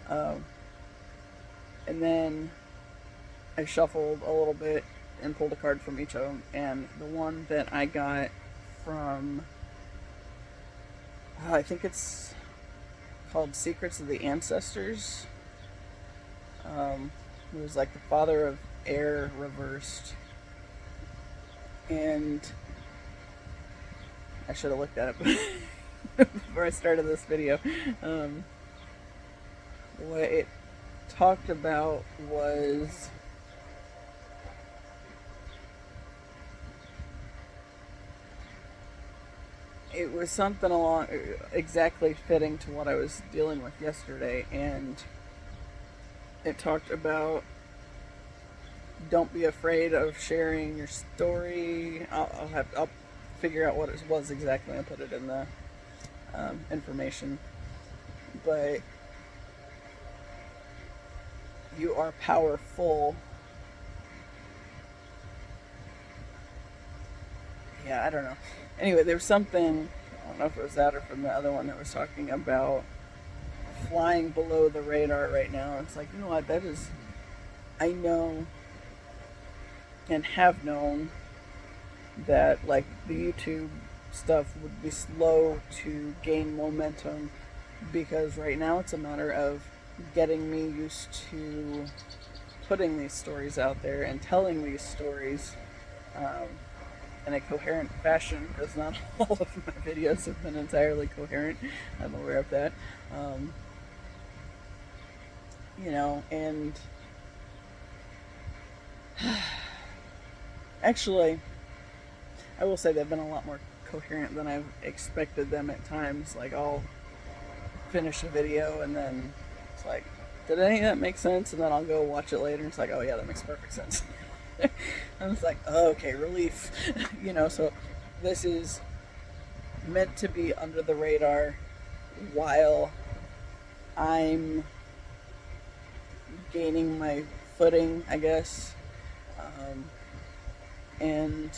And then I shuffled a little bit and pulled a card from each of them, and the one that I got from, I think it's called Secrets of the Ancestors. It was like the Father of Air reversed, and I should have looked at it before I started this video. What it talked about was it was something along exactly fitting to what I was dealing with yesterday, and it talked about don't be afraid of sharing your story. I'll figure out what it was exactly and put it in the information. But you are powerful. Yeah, I don't know. Anyway, there was something, I don't know if it was that or from the other one that was talking about flying below the radar right now. It's like, you know what, that is, I know and have known that like the YouTube stuff would be slow to gain momentum, because right now it's a matter of getting me used to putting these stories out there and telling these stories in a coherent fashion, because not all of my videos have been entirely coherent. I'm aware of that. You know, and actually, I will say they've been a lot more coherent than I've expected them at times. Like, I'll finish a video and then it's like, did any of that make sense? And then I'll go watch it later and it's like, oh yeah, that makes perfect sense. I was like, oh, okay, relief. You know, so this is meant to be under the radar while I'm gaining my footing, I guess, and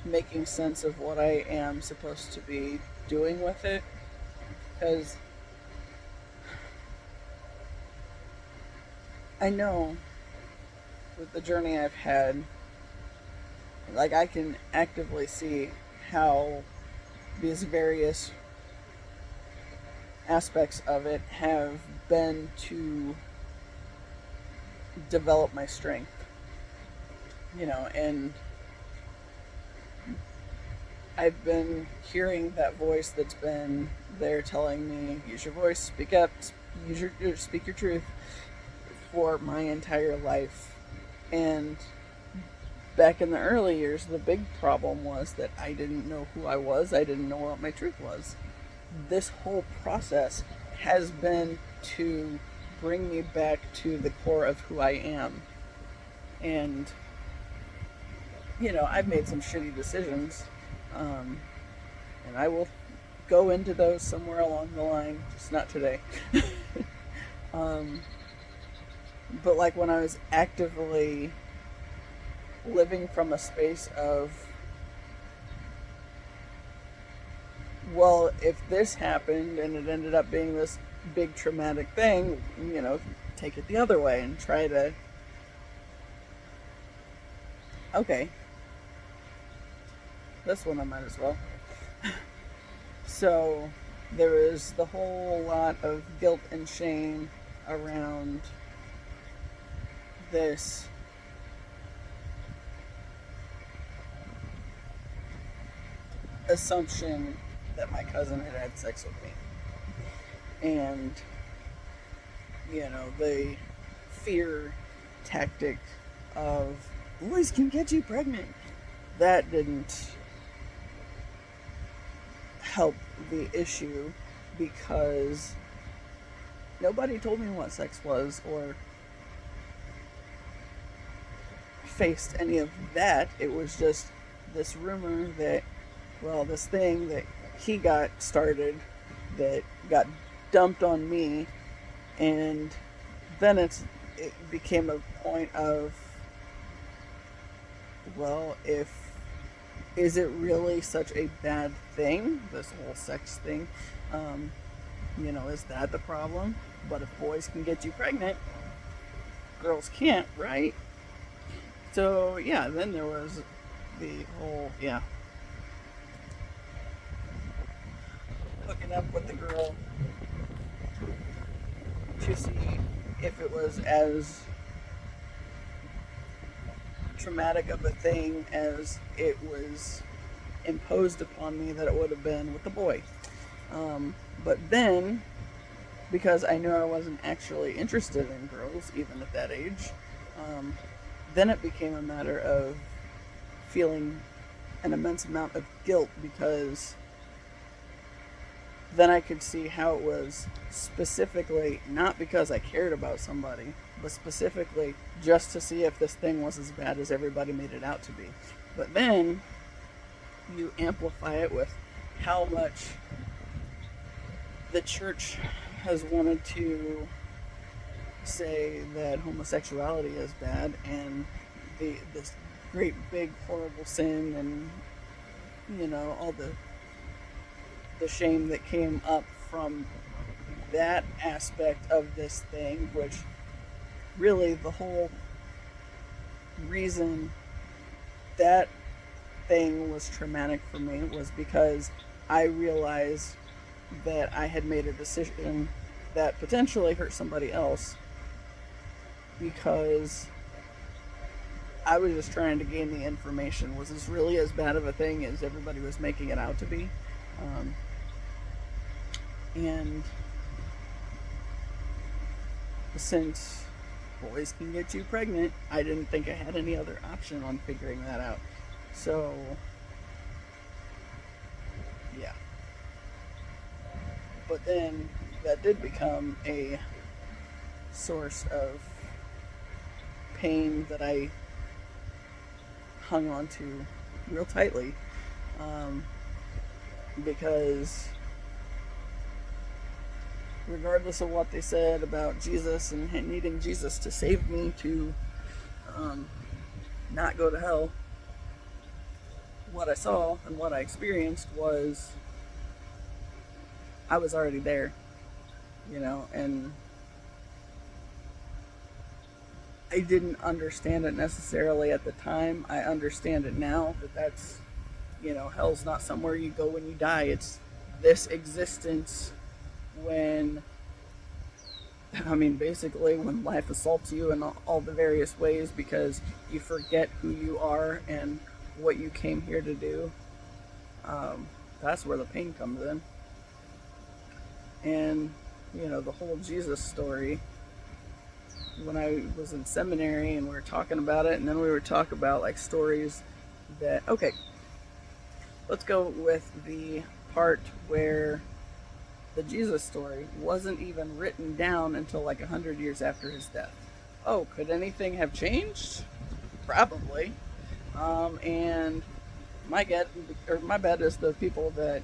making sense of what I am supposed to be doing with it. Because I know with the journey I've had, like, I can actively see how these various aspects of it have been to develop my strength, you know, and I've been hearing that voice that's been there telling me, use your voice, speak up, speak your truth, for my entire life. And back in the early years, the big problem was that I didn't know who I was. I didn't know what my truth was. This whole process has been to bring me back to the core of who I am. And, you know, I've made some shitty decisions. And I will go into those somewhere along the line, just not today. But like when I was actively living from a space of, well, if this happened and it ended up being this big traumatic thing, you know, take it the other way and try to, okay, this one I might as well. So there was the whole lot of guilt and shame around this assumption that my cousin had had sex with me. And, you know, the fear tactic of boys can get you pregnant, that didn't help the issue, because nobody told me what sex was or faced any of that. It was just this rumor that, well, this thing that he got started that got dumped on me, and then it became a point of, well, is it really such a bad thing, this whole sex thing? You know, is that the problem? But if boys can get you pregnant, girls can't, right? So, yeah, then there was the whole, hooking up with the girl to see if it was as traumatic of a thing as it was imposed upon me that it would have been with the boy. But then, because I knew I wasn't actually interested in girls, even at that age, then it became a matter of feeling an immense amount of guilt, because then I could see how it was specifically not because I cared about somebody, but specifically just to see if this thing was as bad as everybody made it out to be. But then you amplify it with how much the church has wanted to say that homosexuality is bad, and this great big horrible sin, and you know, all the shame that came up from that aspect of this thing, which really the whole reason that thing was traumatic for me was because I realized that I had made a decision that potentially hurt somebody else because I was just trying to gain the information. Was this really as bad of a thing as everybody was making it out to be? And since boys can get you pregnant, I didn't think I had any other option on figuring that out. So, yeah. But then that did become a source of pain that I hung on to real tightly, because regardless of what they said about Jesus and needing Jesus to save me to not go to hell, what I saw and what I experienced was I was already there, and I didn't understand it necessarily at the time. I understand it now, that that's, hell's not somewhere you go when you die. It's this existence basically when life assaults you in all the various ways because you forget who you are and what you came here to do. That's where the pain comes in. And, the whole Jesus story, when I was in seminary and we were talking about it, and then we were talking about like stories that, okay, let's go with the part where the Jesus story wasn't even written down until like 100 years after his death. Oh, could anything have changed? Probably. And my bet is the people that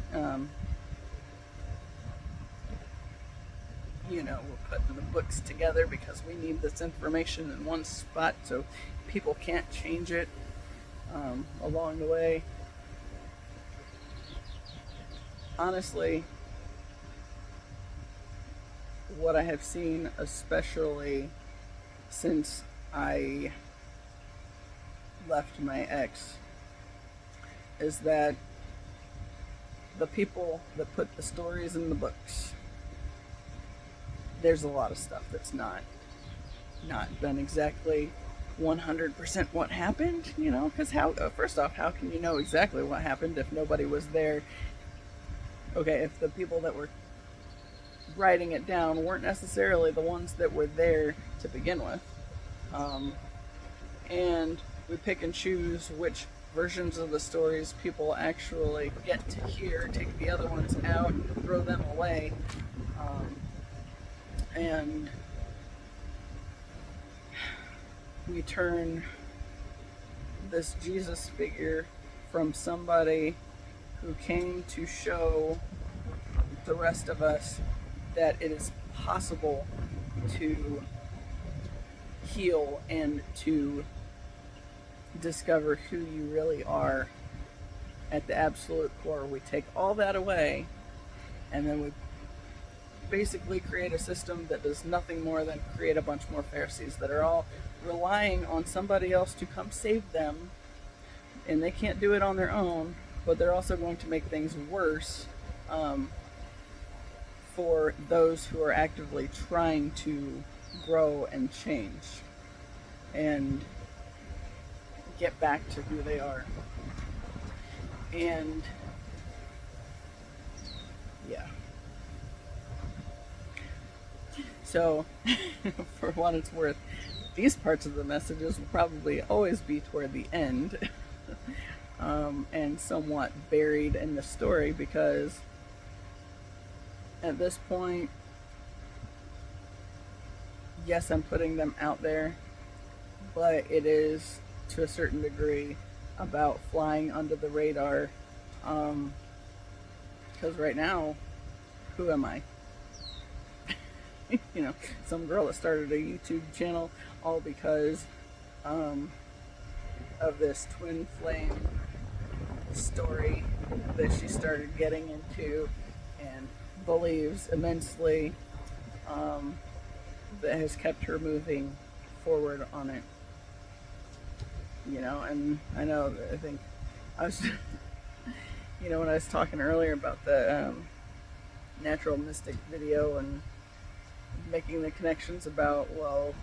we're putting the books together because we need this information in one spot so people can't change it along the way. Honestly, what I have seen, especially since I left my ex, is that the people that put the stories in the books, there's a lot of stuff that's not been exactly 100% what happened, because first off, how can you know exactly what happened if nobody was there? Okay, if the people that were writing it down weren't necessarily the ones that were there to begin with, and we pick and choose which versions of the stories people actually get to hear, take the other ones out, throw them away, and we turn this Jesus figure from somebody who came to show the rest of us that it is possible to heal and to discover who you really are at the absolute core. We take all that away, and then we basically create a system that does nothing more than create a bunch more Pharisees that are all relying on somebody else to come save them, and they can't do it on their own, but they're also going to make things worse for those who are actively trying to grow and change and get back to who they are. And yeah. So, for what it's worth, these parts of the messages will probably always be toward the end and somewhat buried in the story, because at this point, yes, I'm putting them out there, but it is to a certain degree about flying under the radar, because right now, who am I? Some girl that started a YouTube channel all because of this twin flame story that she started getting into and believes immensely um, that has kept her moving forward on it. And I know that I think I was, when I was talking earlier about the natural mystic video and making the connections about, well,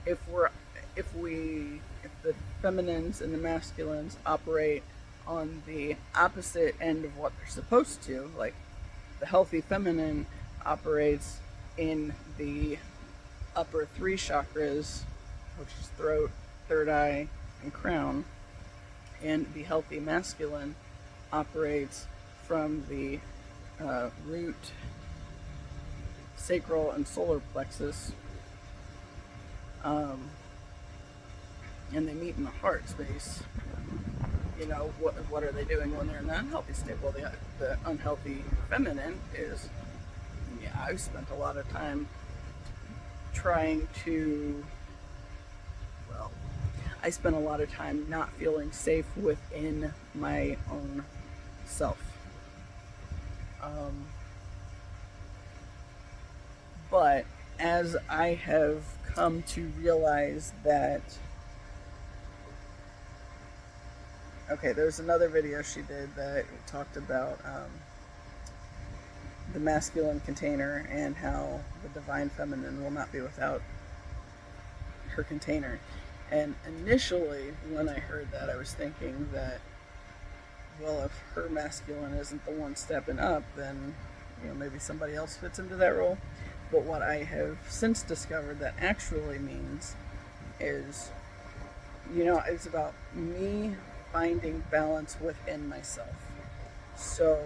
if we're if the feminines and the masculines operate on the opposite end of what they're supposed to, like the healthy feminine operates in the upper three chakras, which is throat, third eye, and crown, and the healthy masculine operates from the root, sacral, and solar plexus, and they meet in the heart space. What are they doing when they're in the unhealthy state? Well, the unhealthy feminine is, I've spent a lot of time trying to, well, I spent a lot of time not feeling safe within my own self. But as I have come to realize that, okay, there's another video she did that talked about the masculine container and how the divine feminine will not be without her container. And initially, when I heard that, I was thinking that, well, if her masculine isn't the one stepping up, then maybe somebody else fits into that role. But what I have since discovered that actually means is, it's about me finding balance within myself. So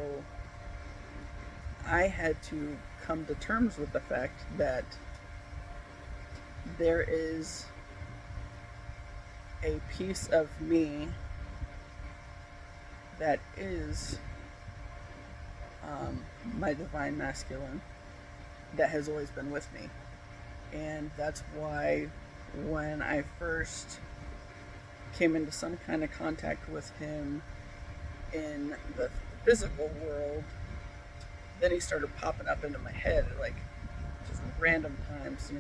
I had to come to terms with the fact that there is a piece of me that is my divine masculine that has always been with me. And that's why when I first came into some kind of contact with him in the physical world, then he started popping up into my head at just random times.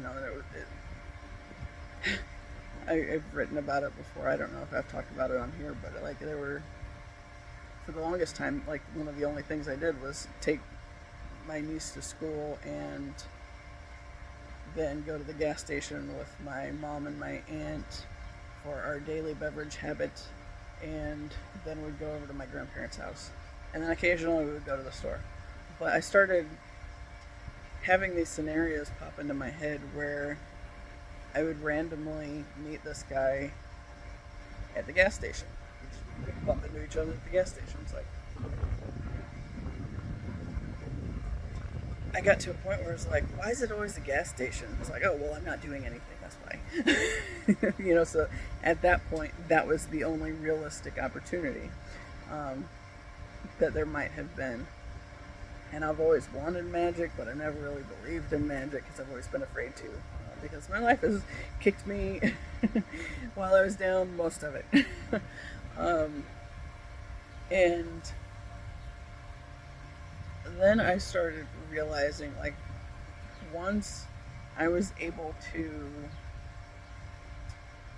I've written about it before. I don't know if I've talked about it on here, but there were, for the longest time, one of the only things I did was take my niece to school and then go to the gas station with my mom and my aunt for our daily beverage habit, and then we'd go over to my grandparents' house, and then occasionally we would go to the store. But I started having these scenarios pop into my head where I would randomly meet this guy at the gas station. We'd bump into each other at the gas station. It's I got to a point where it's why is it always the gas station? It's oh, well, I'm not doing anything, that's why. So at that point, that was the only realistic opportunity that there might have been. And I've always wanted magic, but I never really believed in magic because I've always been afraid to. Because my life has kicked me while I was down, most of it. And then I started realizing, once I was able to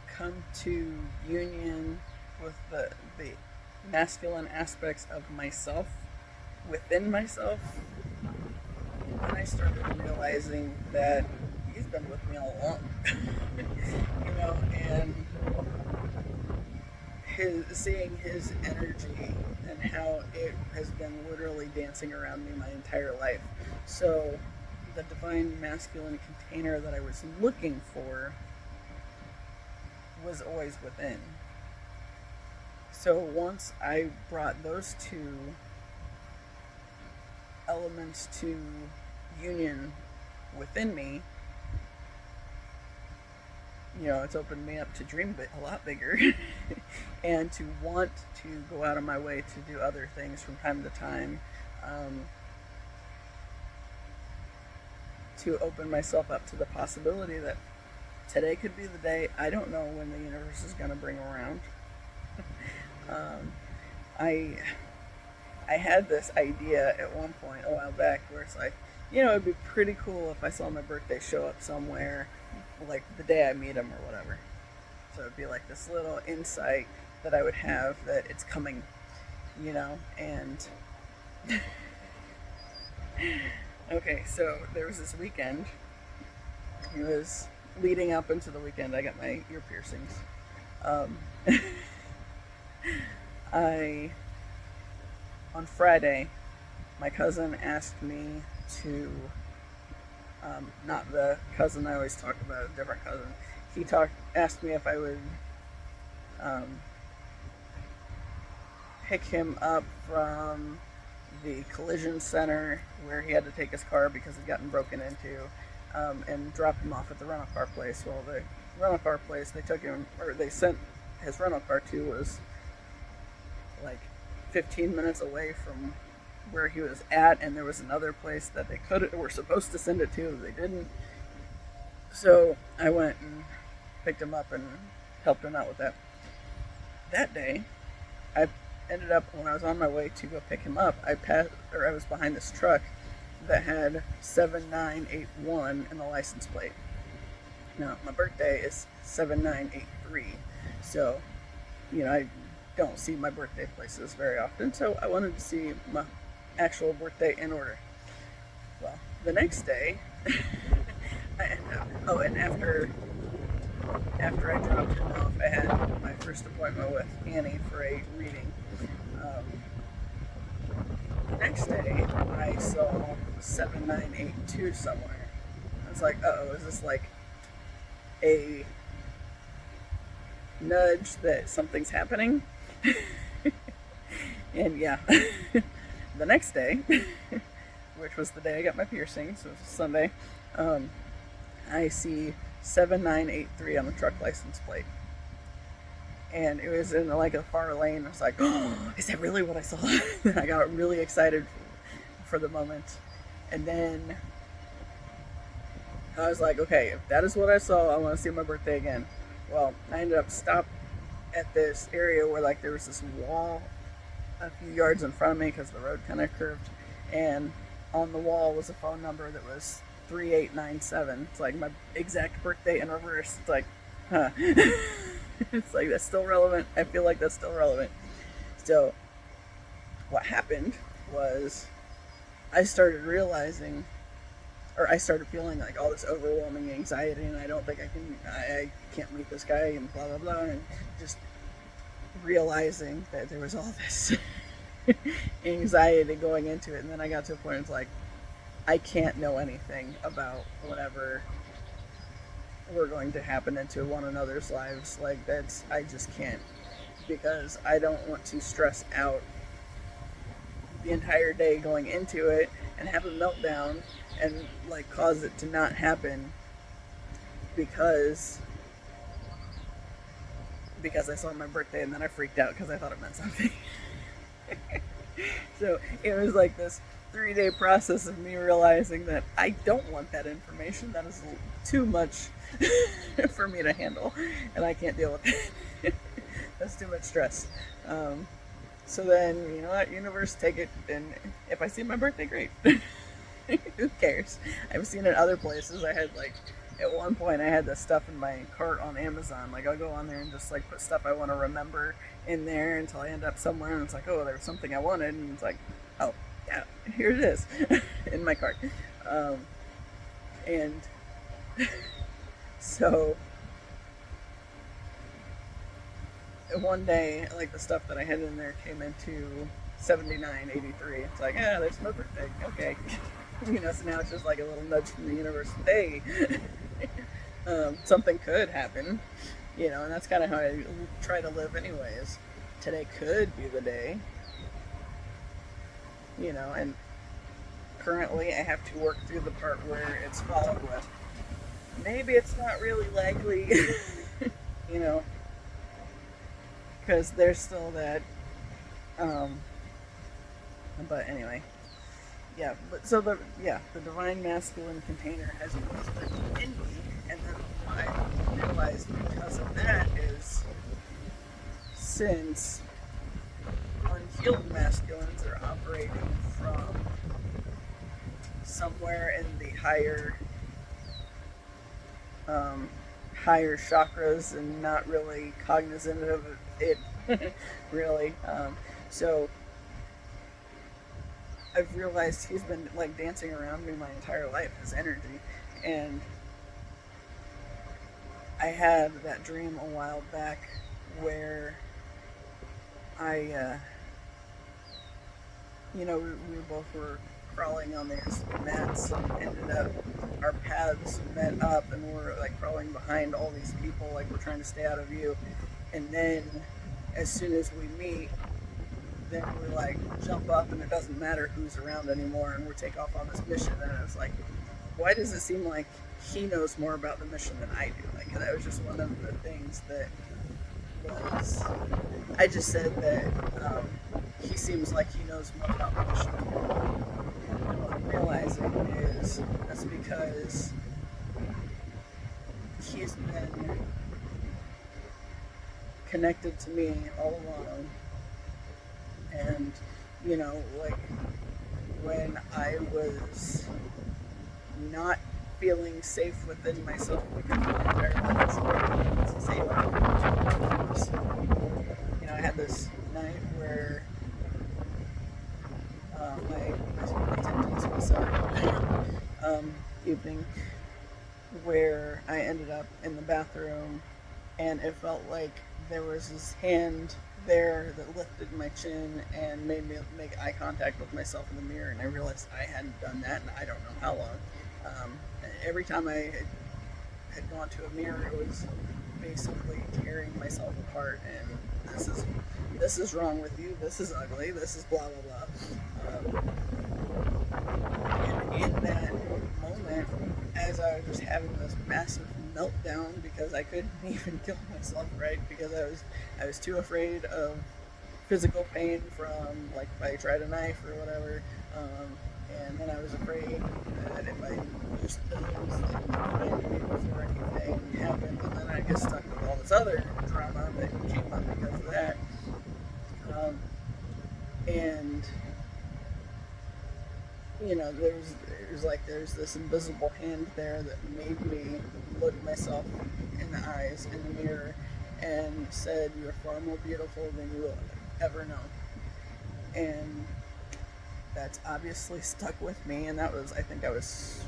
come to union with the masculine aspects of myself within myself, then I started realizing that he's been with me all along. And seeing his energy and how it has been literally dancing around me my entire life. So the divine masculine container that I was looking for was always within. So once I brought those two elements to union within me, it's opened me up to dream a lot bigger and to want to go out of my way to do other things from time to time, to open myself up to the possibility that today could be the day. I don't know when the universe is going to bring around. I had this idea at one point a while back where it's It'd be pretty cool if I saw my birthday show up somewhere, like the day I meet him or whatever. So it'd be like this little insight that I would have that it's coming, and okay, so there was this weekend. It was leading up into the weekend. I got my ear piercings. Um, I on Friday, my cousin asked me to, not the cousin I always talk about, a different cousin. He asked me if I would pick him up from the collision center where he had to take his car because he'd gotten broken into, and drop him off at the rental car place. Well, the rental car place they sent his rental car to was like 15 minutes away from where he was at, and there was another place that they were supposed to send it to that they didn't. So I went and picked him up and helped him out with that. That day, I ended up, when I was on my way to go pick him up, I was behind this truck that had 7981 in the license plate. Now, my birthday is 7983, so I don't see my birthday places very often, so I wanted to see my actual birthday in order. Well, the next day, and after I dropped him off, I had my first appointment with Annie for a reading. The next day, I saw 7982 somewhere. I was like, is this like a nudge that something's happening? And yeah, the next day, which was the day I got my piercings, so it was Sunday, I see 7983 on the truck license plate. And it was in like a far lane. I was like, oh, is that really what I saw? I got really excited for the moment. And then I was like, okay, if that is what I saw, I want to see my birthday again. Well, I ended up stopped at this area where like there was this wall a few yards in front of me because the road kind of curved, and on the wall was a phone number that was 3897. It's like my exact birthday in reverse. It's like, huh. It's like, that's still relevant. I feel like that's still relevant. So what happened was I started feeling like all this overwhelming anxiety, and I don't think I can't meet this guy, and blah blah blah, and just realizing that there was all this anxiety going into it. And then I got to a point, it's like, I can't know anything about whatever we're going to happen into one another's lives. Like, I just can't, because I don't want to stress out the entire day going into it and have a meltdown and like cause it to not happen because I saw my birthday and then I freaked out because I thought it meant something. So it was like this 3-day process of me realizing that I don't want that information. That is too much for me to handle, and I can't deal with it. That's too much stress. So then, you know what, universe, take it, and if I see my birthday, great. Who cares? I've seen it other places. I had like, at one point I had this stuff in my cart on Amazon. Like, I'll go on there and just like put stuff I want to remember in there until I end up somewhere and it's like, oh, there was something I wanted, and it's like, oh yeah, here it is in my cart. And so one day, like, the stuff that I had in there came into 7983. It's like, yeah, there's my birthday. Okay. You know, so now it's just like a little nudge from the universe. Hey, something could happen, you know, and that's kind of how I try to live anyways. Today could be the day, you know, and currently I have to work through the part where it's followed with, maybe it's not really likely, you know, because there's still that, but anyway, yeah, but so the divine masculine container has been in me, and then what I realized because of that is, since unhealed masculines are operating from somewhere in the um, higher chakras and not really cognizant of it, really. So I've realized he's been like dancing around me my entire life, his energy. And I had that dream a while back where I, we both were crawling on these mats and ended up, our paths met up and we're like crawling behind all these people, like we're trying to stay out of view. And then as soon as we meet, then we like jump up and it doesn't matter who's around anymore and we take off on this mission. And I was like, why does it seem like he knows more about the mission than I do? Like, that was just one of the things that was, I just said that he seems like he knows more about the mission. And what I'm realizing is that's because he's been connected to me all along. And, like when I was not feeling safe within myself because my entire life was safe. I had this night where my evening where I ended up in the bathroom and it felt like there was this hand there that lifted my chin and made me make eye contact with myself in the mirror, and I realized I hadn't done that in I don't know how long. Every time I had gone to a mirror, it was basically tearing myself apart, and this is wrong with you, this is ugly, this is blah blah blah. And in that moment, as I was just having this massive meltdown because I couldn't even kill myself, right? Because I was too afraid of physical pain from like if I tried a knife or whatever, and then I was afraid that if I used pills, they would find me before anything happened, and then I get stuck with all this other drama that came up because of that. And there's this invisible hand there that made me look myself in the eyes in the mirror and said, "You're far more beautiful than you will ever know." And that's obviously stuck with me, and that was, I think I was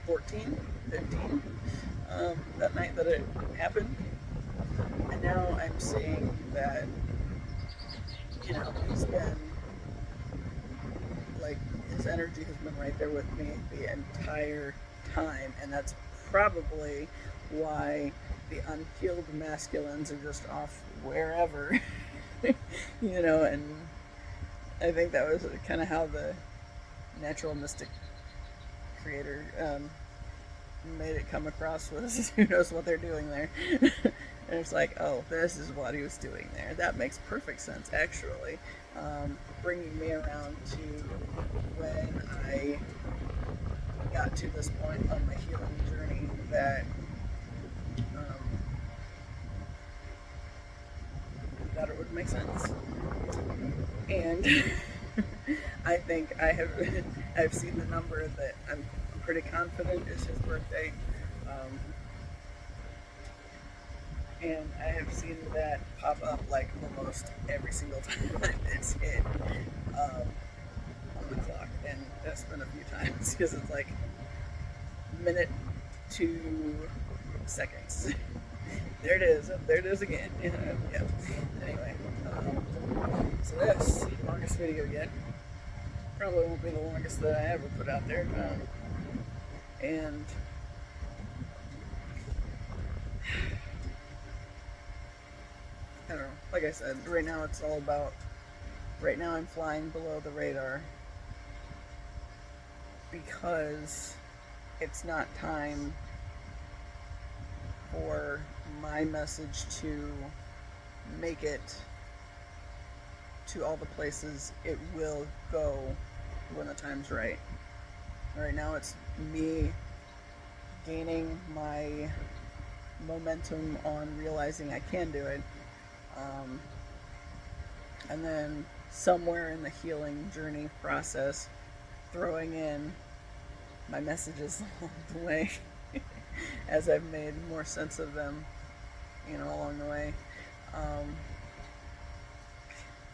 14, 15, that night that it happened. And now I'm seeing that, he's been, like, his energy has been right there with me the entire time, and that's probably why the unhealed masculines are just off wherever, and I think that was kind of how the natural mystic creator made it come across was who knows what they're doing there. And it's like, oh, this is what he was doing there. That makes perfect sense, actually. Bringing me around to when I got to this point on my healing journey that it would make sense. And I think I've seen the number that I'm pretty confident is his birthday. And I have seen that pop up like almost every single time it's hit on the clock, and that's been a few times because it's like minute to seconds. There it is again. Yeah. Anyway, so that's the longest video yet. Probably won't be the longest that I ever put out there. And I don't know. Like I said, right now it's all about. Right now I'm flying below the radar because it's not time for my message to make it to all the places it will go when the time's right. Right now it's me gaining my momentum on realizing I can do it. And then somewhere in the healing journey process, throwing in my messages along the way as I've made more sense of them, along the way.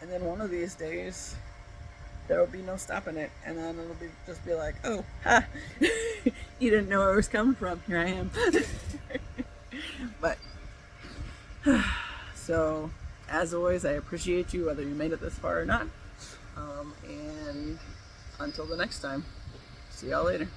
And then one of these days, there will be no stopping it, and then it'll just be like, oh, ha, you didn't know where I was coming from. Here I am. But so, as always, I appreciate you, whether you made it this far or not. And until the next time, see y'all later.